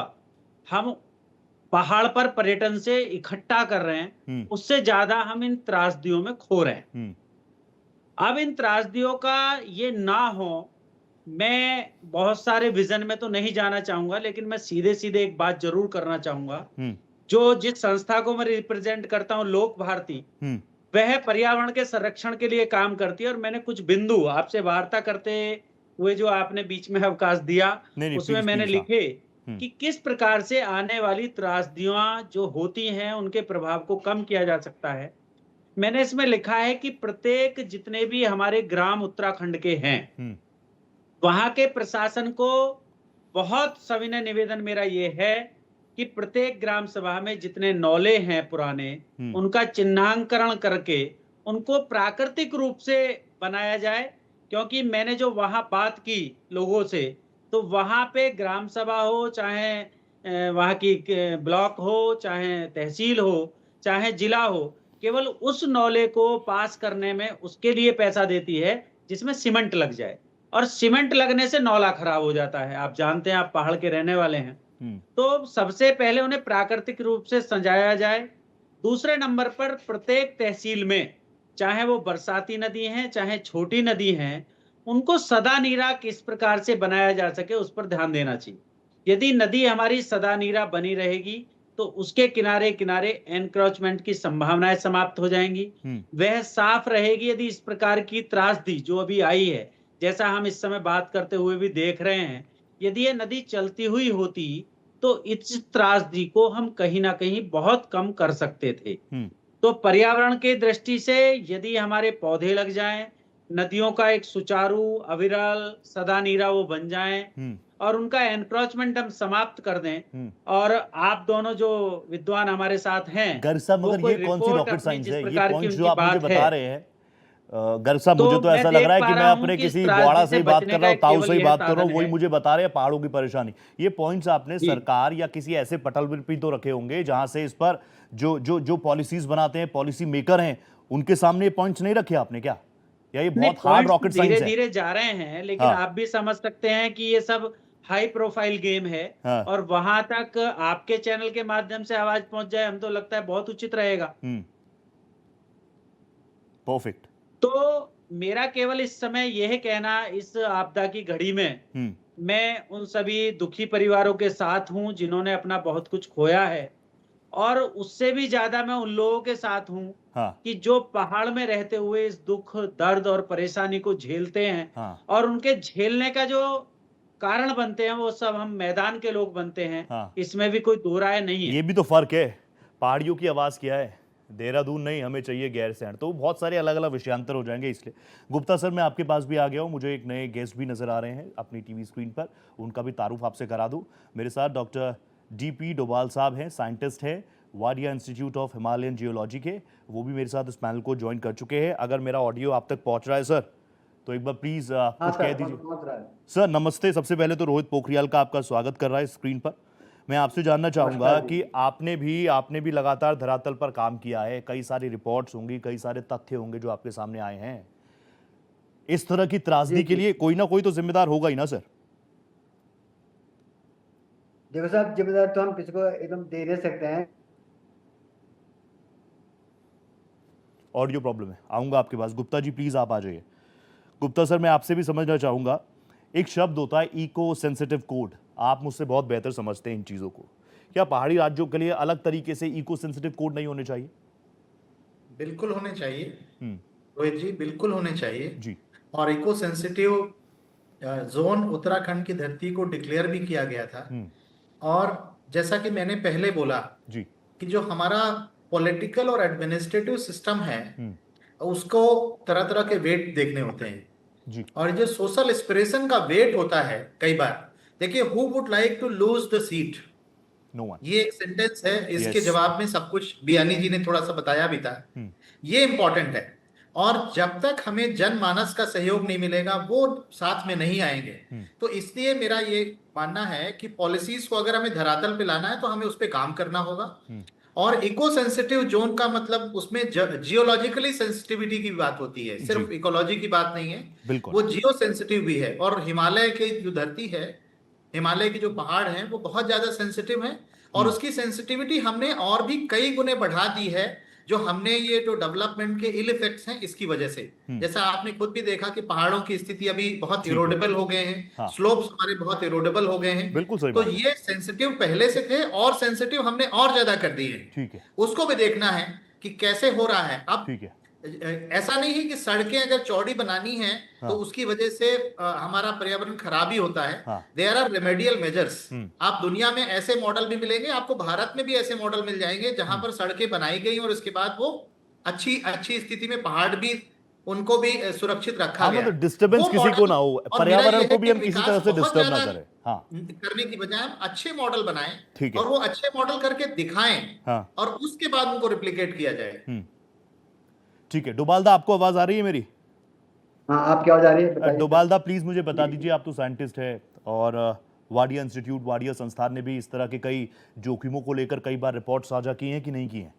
Speaker 6: हम पहाड़ पर पर्यटन से इकट्ठा कर रहे हैं, उससे ज्यादा हम इन त्रासदियों में खो रहे हैं। अब इन त्रासदियों का ये ना हो, मैं बहुत सारे विजन में तो नहीं जाना चाहूंगा, लेकिन मैं सीधे सीधे एक बात जरूर करना चाहूंगा। जो जिस संस्था को मैं रिप्रेजेंट करता हूं, लोक भारती, वह पर्यावरण के संरक्षण के लिए काम करती है। और मैंने कुछ बिंदु आपसे वार्ता करते हुए जो आपने बीच में अवकाश दिया, उसमें मैंने लिखे कि किस प्रकार से आने वाली त्रासदियां जो होती हैं, उनके प्रभाव को कम किया जा सकता है। मैंने इसमें लिखा है कि प्रत्येक जितने भी हमारे ग्राम उत्तराखंड के हैं, वहां के प्रशासन को बहुत सविनय निवेदन मेरा ये है कि प्रत्येक ग्राम सभा में जितने नौले हैं पुराने, उनका चिन्हांकन करके उनको प्राकृतिक रूप से बनाया जाए। क्योंकि मैंने जो वहां बात की लोगों से, तो वहां पे ग्राम सभा हो, चाहे वहां की ब्लॉक हो, चाहे तहसील हो, चाहे जिला हो, केवल उस नौले को पास करने में उसके लिए पैसा देती है जिसमें सीमेंट लग जाए। और सीमेंट लगने से नौला खराब हो जाता है। आप जानते हैं, आप पहाड़ के रहने वाले हैं। तो सबसे पहले उन्हें प्राकृतिक रूप से सजाया जाए। दूसरे नंबर पर प्रत्येक तहसील में, चाहे वो बरसाती नदी है, चाहे छोटी नदी है, उनको सदा नीरा किस प्रकार से बनाया जा सके, उस पर ध्यान देना चाहिए। यदि नदी हमारी सदा नीरा बनी रहेगी तो उसके किनारे किनारे एनक्रोचमेंट की संभावनाएं समाप्त हो जाएंगी। वह साफ रहेगी। यदि इस प्रकार की त्रासदी जो अभी आई है, जैसा हम इस समय बात करते हुए भी देख रहे हैं, यदि ये नदी चलती हुई होती तो इस त्रासदी को हम कहीं ना कहीं बहुत कम कर सकते थे। तो पर्यावरण के दृष्टि से यदि हमारे पौधे लग जाएं, नदियों का एक सुचारू, अविरल, सदा नीरा वो बन जाएं, और उनका एनक्रोचमेंट हम समाप्त कर दें, और आप दोनों जो विद्वान हमारे साथ हैं,
Speaker 1: गर साहब,
Speaker 6: वो
Speaker 1: मगर
Speaker 6: कोई
Speaker 1: ये कौन सी
Speaker 6: रिपोर्ट
Speaker 1: रॉकेट
Speaker 6: अपनी
Speaker 1: साइंस
Speaker 6: जिस
Speaker 1: है? ये
Speaker 6: प्रकार की
Speaker 1: पॉइंट जो
Speaker 6: उनकी
Speaker 1: आप मुझे
Speaker 6: बात
Speaker 1: बता
Speaker 6: है,
Speaker 1: रहे हैं, गर्ग साहब, मुझे तो ऐसा लग रहा है कि मैं अपने
Speaker 6: कि इस
Speaker 1: किसी
Speaker 6: त्रासदी
Speaker 1: बवाड़ा
Speaker 6: से
Speaker 1: से ही बात
Speaker 6: बचने
Speaker 1: कर
Speaker 6: का
Speaker 1: रहा हूँ, ताऊ
Speaker 6: केवल
Speaker 1: से ही
Speaker 6: यह
Speaker 1: बात कर रहा हूँ,
Speaker 6: साधन
Speaker 1: वही
Speaker 6: है।
Speaker 1: मुझे बता रहे हैं पहाड़ों की परेशानी। ये पॉइंट्स आपने
Speaker 6: जी।
Speaker 1: सरकार या किसी ऐसे पटल पे तो रखे होंगे जहां से इस पर जो पॉलिसीज बनाते हैं, पॉलिसी मेकर हैं, उनके सामने ये पॉइंट्स नहीं रखे आपने क्या? या ये
Speaker 6: नहीं,
Speaker 1: बहुत हार्ड
Speaker 6: पॉइंट्स
Speaker 1: रॉकेट
Speaker 6: धीरे
Speaker 1: साइंस है?
Speaker 6: धीरे जा रहे हैं, लेकिन
Speaker 1: हाँ
Speaker 6: आप भी समझ सकते हैं कि ये सब हाई प्रोफाइल गेम है,
Speaker 1: हाँ।
Speaker 6: और वहां तक आपके चैनल के माध्यम से आवाज पहुंच जाए, हम तो लगता है बहुत उचित रहेगा।
Speaker 1: परफेक्ट।
Speaker 6: तो मेरा केवल इस समय यह कहना, इस आपदा की घड़ी में मैं उन सभी दुखी परिवारों के साथ हूं जिन्होंने अपना बहुत कुछ खोया है, और उससे भी ज्यादा मैं उन लोगों के साथ हूं
Speaker 1: हाँ
Speaker 6: कि जो पहाड़ में रहते हुए इस दुख, दर्द और परेशानी को झेलते हैं,
Speaker 1: हाँ
Speaker 6: और उनके झेलने का जो कारण बनते हैं वो सब हम मैदान के लोग बनते हैं।
Speaker 1: हाँ।
Speaker 6: इसमें भी कोई दो राय नहीं है।
Speaker 1: ये भी तो फर्क है, पहाड़ियों की आवाज क्या है, देहरादून नहीं, हमें चाहिए गैरसैंण। तो बहुत सारे अलग अलग विषयांतर हो जाएंगे, इसलिए गुप्ता सर मैं आपके पास भी आ गया हूँ। मुझे एक नए गेस्ट भी नजर आ रहे हैं अपनी टीवी स्क्रीन पर, उनका भी तारुफ आपसे करा दूं। मेरे साथ डॉक्टर DP डोभाल साहब हैं, साइंटिस्ट हैं Wadia institute of Himalayan geology के, वो भी मेरे साथ इस पैनल को ज्वाइन कर चुके हैं। अगर मेरा ऑडियो आप तक पहुंच रहा है सर, तो एक बार प्लीज कुछ कह दीजिए। सर नमस्ते, सबसे पहले तो रोहित पोखरियाल का आपका स्वागत कर रहा है स्क्रीन पर। मैं आपसे जानना चाहूंगा कि आपने भी लगातार धरातल पर काम किया है, कई सारी रिपोर्ट्स होंगी, कई सारे तथ्य होंगे जो आपके सामने आए हैं। इस तरह की त्रासदी के लिए कोई ना कोई तो जिम्मेदार होगा ही ना सर?
Speaker 7: देखो साहब, जिम्मेदार तो हम किसी को एकदम दे नहीं सकते हैं।
Speaker 1: ऑडियो प्रॉब्लम है, आऊंगा आपके पास। गुप्ता जी प्लीज आप आ जाइए। गुप्ता सर मैं आपसे भी समझना चाहूंगा, एक शब्द होता है इको सेंसिटिव कोड, आप मुझसे बहुत बेहतर समझते हैं इन चीजों को। क्या पहाड़ी राज्यों के लिए अलग तरीके से इको सेंसिटिव कोड नहीं होने चाहिए?
Speaker 4: बिल्कुल होने चाहिए रोहित जी, बिल्कुल होने चाहिए
Speaker 1: जी।
Speaker 4: और इको सेंसिटिव जोन उत्तराखंड की धरती को डिक्लेयर भी किया गया था। और जैसा कि मैंने पहले बोला
Speaker 1: जी
Speaker 4: कि जो हमारा पॉलिटिकल और एडमिनिस्ट्रेटिव सिस्टम है उसको तरह तरह के वेट देखने होते हैं
Speaker 1: जी
Speaker 4: और जो सोशल एस्पिरेशन का वेट होता है कई बार, देखिए who would like to lose the seat,
Speaker 1: no one.
Speaker 4: ये एक सेंटेंस है, इसके
Speaker 1: Yes.
Speaker 4: जवाब में सब कुछ बियानी जी ने थोड़ा सा बताया भी था। ये इंपॉर्टेंट है, और जब तक हमें जनमानस का सहयोग नहीं मिलेगा वो साथ में नहीं आएंगे। तो इसलिए मेरा ये मानना है कि पॉलिसीज को अगर हमें धरातल पे लाना है तो हमें उस पर काम करना होगा। और इको सेंसिटिव जोन का मतलब उसमें जियोलॉजिकली सेंसिटिविटी की बात होती है, सिर्फ इकोलॉजी की बात नहीं है,
Speaker 1: बिल्कुल।
Speaker 4: वो जियो सेंसिटिव भी है। और हिमालय की जो धरती है, हिमालय के जो पहाड़ हैं वो बहुत ज्यादा सेंसिटिव हैं, और उसकी सेंसिटिविटी हमने और भी कई गुने बढ़ा दी है, जो हमने ये जो डेवलपमेंट के इल इफेक्ट्स हैं इसकी वजह से। जैसा आपने खुद भी देखा कि पहाड़ों की स्थिति अभी बहुत इरोडेबल हो गए हैं,
Speaker 1: हाँ।
Speaker 4: स्लोप्स हमारे बहुत इरोडेबल हो गए हैं।
Speaker 1: बिल्कुल सही
Speaker 4: तो
Speaker 1: बात है।
Speaker 4: ये सेंसिटिव पहले से थे और सेंसिटिव हमने और ज्यादा कर दिए हैं।
Speaker 1: ठीक है,
Speaker 4: उसको भी देखना है कि कैसे हो रहा है। अब
Speaker 1: ठीक है।
Speaker 4: ऐसा नहीं है कि सड़कें अगर चौड़ी बनानी है
Speaker 1: हाँ।
Speaker 4: तो उसकी वजह से हमारा पर्यावरण खराब ही होता है।
Speaker 1: हाँ।
Speaker 4: There are remedial measures. आप दुनिया में ऐसे मॉडल भी मिलेंगे, आपको भारत में भी ऐसे मॉडल मिल जाएंगे जहां पर सड़कें बनाई गई और उसके बाद वो अच्छी अच्छी स्थिति में पहाड़ भी उनको भी सुरक्षित रखा गया।
Speaker 1: मतलब डिस्टर्बेंस
Speaker 4: वो
Speaker 1: किसी को
Speaker 4: मॉडल-
Speaker 1: ना हो,
Speaker 4: और मेरा
Speaker 1: पर्यावरण
Speaker 4: ये
Speaker 1: को
Speaker 4: है
Speaker 1: भी
Speaker 4: कि
Speaker 1: हम किसी
Speaker 4: विकास
Speaker 1: तरह से
Speaker 4: बहुत
Speaker 1: डिस्टर्ब ना
Speaker 4: ज्यादा
Speaker 1: करें। हाँ
Speaker 4: करने की बजाय हम अच्छे मॉडल बनाएं,
Speaker 1: ठीक है।
Speaker 4: और वो अच्छे मॉडल करके दिखाएं,
Speaker 1: हाँ
Speaker 4: और उसके बाद उनको रिप्लिकेट किया जाए।
Speaker 1: ठीक है। डोभालदा आपको आवाज आ रही है मेरी?
Speaker 7: हाँ, आपकी आवाज आ रही है, बताइए।
Speaker 1: डोभालदा प्लीज मुझे बता दीजिए, आप तो साइंटिस्ट है और वाडिया इंस्टीट्यूट, वाडिया संस्थान ने भी इस तरह के कई जोखिमों को लेकर कई बार रिपोर्ट साझा की हैं कि नहीं की हैं?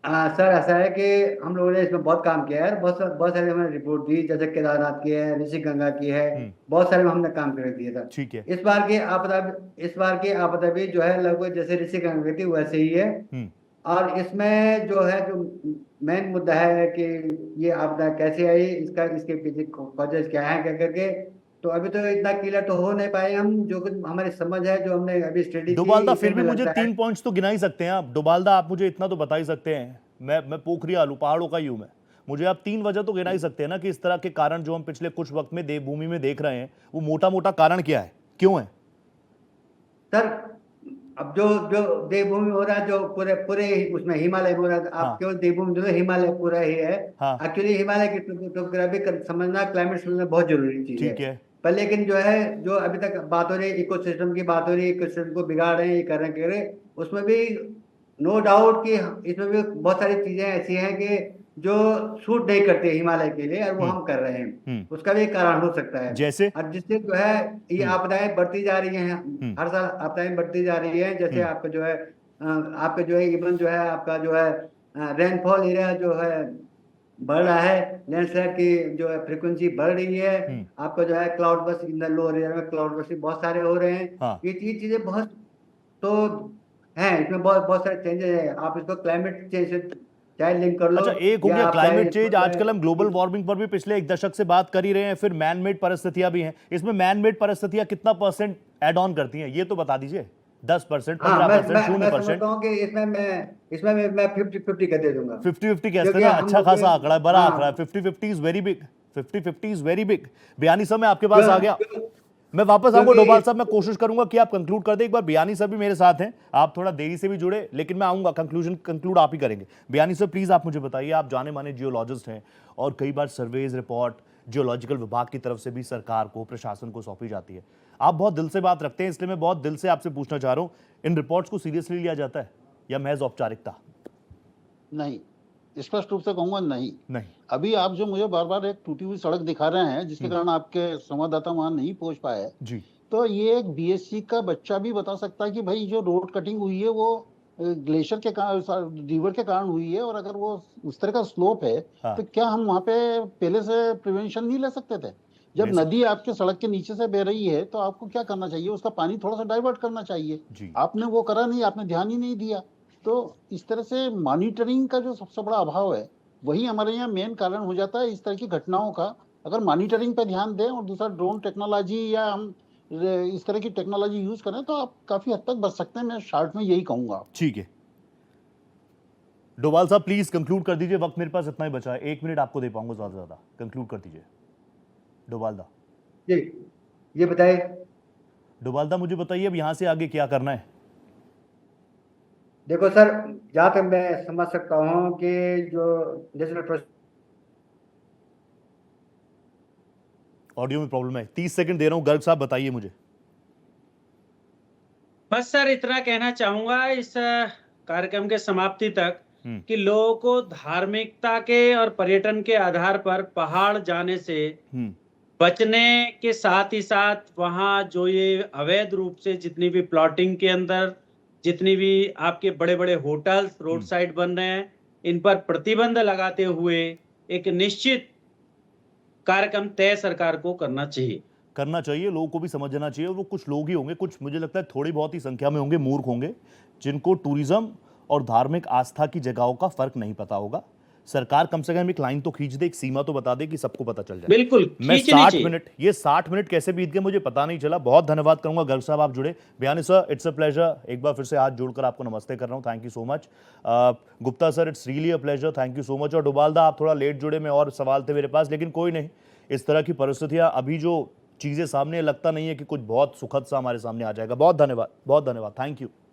Speaker 7: हाँ सर, ऐसा है कि हम लोगों ने इसमें बहुत काम किया है, बहुत सारी हमने रिपोर्ट दी, जैसे केदारनाथ की है, ऋषि गंगा की है, बहुत सारे में हमने काम कर दिया था।
Speaker 1: ठीक है।
Speaker 7: इस बार की आपदा भी जो है लगभग जैसे ऋषि गंगा की थी वैसे ही है। और इसमें जो है जो मेन मुद्दा है कि ये आपदा कैसे आई, इसके पीछे कॉजेज क्या है, क्या करके, तो अभी तो इतना क्लियर तो हो नहीं पाए हम। जो कुछ हमारी समझ है, जो हमने अभी स्टडी
Speaker 1: डोभालदा फिर भी मुझे 3 पॉइंट्स तो गिना ही सकते हैं आप। डोभालदा आप मुझे इतना तो बता ही सकते हैं, मैं पोखरियाल हूं, पहाड़ों का ही हूं मैं, मुझे आप 3 वजह तो गिना ही सकते हैं ना कि इस तरह के कारण जो हम पिछले कुछ वक्त में देवभूमि में देख रहे हैं, वो मोटा मोटा कारण क्या है, क्यों है?
Speaker 7: सर अब जो देवभूमि हो रहा है, जो पूरे उसमें हिमालय हो रहा है, आप केवल देवभूमि जो है, हिमालय पूरा ही है। एक्चुअली हिमालय की टोपोग्राफी समझना, क्लाइमेट समझना बहुत जरूरी चीज है।
Speaker 1: ठीक है।
Speaker 7: पर लेकिन जो है, जो अभी तक बात हो रही है इकोसिस्टम की, बात हो रही है, इकोसिस्टम को बिगाड़ रहे हैं, ये कर रहे हैं, उसमें भी नो डाउट कि इसमें भी बहुत सारी चीजें ऐसी हैं कि जो सूट नहीं करते हिमालय के लिए, और वो हम कर रहे हैं, उसका भी एक कारण हो सकता है।
Speaker 1: जैसे
Speaker 7: और जिससे जो है ये आपदाएं बढ़ती जा रही हैं, हर साल आपदाएं बढ़ती जा रही है। जैसे आपका जो है आपका जो है इवन जो है आपका जो है रेनफॉल एरिया जो है बढ़ रहा है, लैंडस्लाइड की जो है फ्रीक्वेंसी बढ़ रही है, आपका जो है cloud burst in the lower area में क्लाउड बस्ट बहुत सारे हो रहे हैं।
Speaker 1: हाँ।
Speaker 7: ये चीजें बहुत तो हैं, इसमें बहुत बहुत सारे चेंजेस हैं। आप इसको क्लाइमेट चेंज से चाहे लिंक कर लो।
Speaker 1: अच्छा, एक हो
Speaker 7: या
Speaker 1: गया
Speaker 7: आप
Speaker 1: क्लाइमेट
Speaker 7: चाहे
Speaker 1: चेंज,
Speaker 7: इसको
Speaker 1: आजकल हम ग्लोबल वार्मिंग पर भी पिछले एक दशक से बात कर ही रहे हैं, फिर मैन मेड परिस्थितियां भी हैं। इसमें मैन मेड परिस्थितियां कितना परसेंट एड ऑन करती हैं, ये तो बता दीजिए। 10%,
Speaker 7: हाँ,
Speaker 1: 15%,
Speaker 7: मैं
Speaker 1: 0%?
Speaker 7: समझता हूँ कि इसमें मैं 50-50 का दे दूंगा।
Speaker 1: 50-50 कहते
Speaker 7: क्योंकि
Speaker 1: हैं ना,
Speaker 7: हम
Speaker 1: अच्छा
Speaker 7: लोग
Speaker 1: खासा आंकड़ा है, बड़ा
Speaker 7: हाँ।
Speaker 1: आंकड़ा है। 50-50 is very big, 50-50 is very big. बयानी साहब मैं आपके पास आ गया, मैं वापस आऊंगा।
Speaker 7: क्योंकि
Speaker 1: डोभाल साहब मैं कोशिश करूंगा कि आप कंक्लूड कर दें एक बार। बयानी साहब भी मेरे साथ हैं, आप थोड़ा देरी से भी जुड़े, लेकिन मैं आऊंगा। कंक्लूड आप ही करेंगे। बयानी साहब प्लीज आप मुझे बताइए, आप जाने माने जियोलॉजिस्ट हैं और कई बार सर्वेज रिपोर्ट जियोलॉजिकल विभाग की तरफ से भी सरकार को, प्रशासन को सौंपी जाती है। आप बहुत दिल से बात रखते हैं, इसलिए मैं बहुत दिल से आपसे पूछना चाह रहा हूं, इन रिपोर्ट्स को सीरियसली लिया जाता है या महज औपचारिकता?
Speaker 5: नहीं, स्पष्ट रूप से कहूंगा नहीं।
Speaker 1: नहीं।
Speaker 5: अभी आप जो मुझे बार बार एक टूटी हुई सड़क दिखा रहे हैं जिसके कारण आपके संवाददाता वहां नहीं पहुंच पाए,
Speaker 1: जी।
Speaker 5: तो ये एक बीएससी का बच्चा भी बता सकता है कि भाई जो रोड कटिंग हुई है वो ग्लेशियर के कारण, रिवर के कारण हुई है। और अगर वो उस तरह का स्लोप है
Speaker 1: हाँ।
Speaker 5: तो क्या हम वहां पे पहले से प्रिवेंशन नहीं ले सकते थे? जब
Speaker 1: ले सकते।
Speaker 5: नदी आपके सड़क के नीचे से बह रही है तो आपको क्या करना चाहिए? उसका पानी थोड़ा सा डाइवर्ट करना चाहिए।
Speaker 1: जी।
Speaker 5: आपने वो करा नहीं, आपने ध्यान ही नहीं दिया। तो इस तरह से मॉनिटरिंग का जो सबसे बड़ा अभाव है वही हमारे यहाँ मेन कारण हो जाता है इस तरह की घटनाओं का। अगर मॉनिटरिंग पे ध्यान दें और दूसरा ड्रोन टेक्नोलॉजी या हम इस तरह की टेक्नोलॉजी यूज करें तो आप काफी हद तक बच सकते हैं। मैं शॉर्ट में यही कहूंगा।
Speaker 1: ठीक है, डोभाल साहब प्लीज कंक्लूड कर दीजिए, वक्त मेरे पास इतना ही बचा है, 1 मिनट आपको दे पाऊंगा ज्यादा से ज्यादा। कंक्लूड कर दीजिए डोभाल दा।
Speaker 7: ये बताइए।
Speaker 1: डोभाल दा मुझे बताइए अब यहां से आगे क्या करना है?
Speaker 7: देखो सर, जहाँ तक मैं समझ सकता हूँ कि जो नेशनल
Speaker 1: ऑडियो में प्रॉब्लम है, 30 सेकंड दे रहा हूं, गर्ग साहब बताइए मुझे।
Speaker 6: बस सर इतना कहना चाहूंगा इस कार्यक्रम के समाप्ति तक कि लोगों को धार्मिकता के और पर्यटन के आधार पर पहाड़ जाने से बचने के साथ ही साथ वहां जो ये अवैध रूप से जितनी भी प्लॉटिंग के अंदर जितनी भी आपके बड़े बड़े होटल्स रोड साइड बन रहे हैं, इन पर प्रतिबंध लगाते हुए एक निश्चित कार्यक्रम तय सरकार को करना चाहिए।
Speaker 1: लोगों को भी समझना चाहिए। और वो कुछ लोग ही होंगे, कुछ मुझे लगता है थोड़ी बहुत ही संख्या में होंगे, मूर्ख होंगे, जिनको टूरिज्म और धार्मिक आस्था की जगहों का फर्क नहीं पता होगा। सरकार कम से कम एक लाइन तो खींच दे, एक सीमा तो बता दे कि सबको पता चल जाए।
Speaker 6: बिल्कुल
Speaker 1: मैं 60 मिनट कैसे बीत गए मुझे पता नहीं चला। बहुत धन्यवाद करूंगा गर्ग साहब, आप जुड़े। बयानी सर, इट्स अ प्लेजर। एक बार फिर से हाथ जोड़कर आपको नमस्ते कर रहा हूं, thank you so much. Gupta sir, it's really a pleasure, thank you so much. और डोभाल दा, आप थोड़ा लेट जुड़े, में और सवाल थे मेरे पास, लेकिन कोई नहीं। इस तरह की परिस्थितियां, अभी जो चीजें सामने, लगता नहीं है कि कुछ बहुत सुखद सा हमारे सामने आ जाएगा। बहुत धन्यवाद, बहुत धन्यवाद, थैंक यू।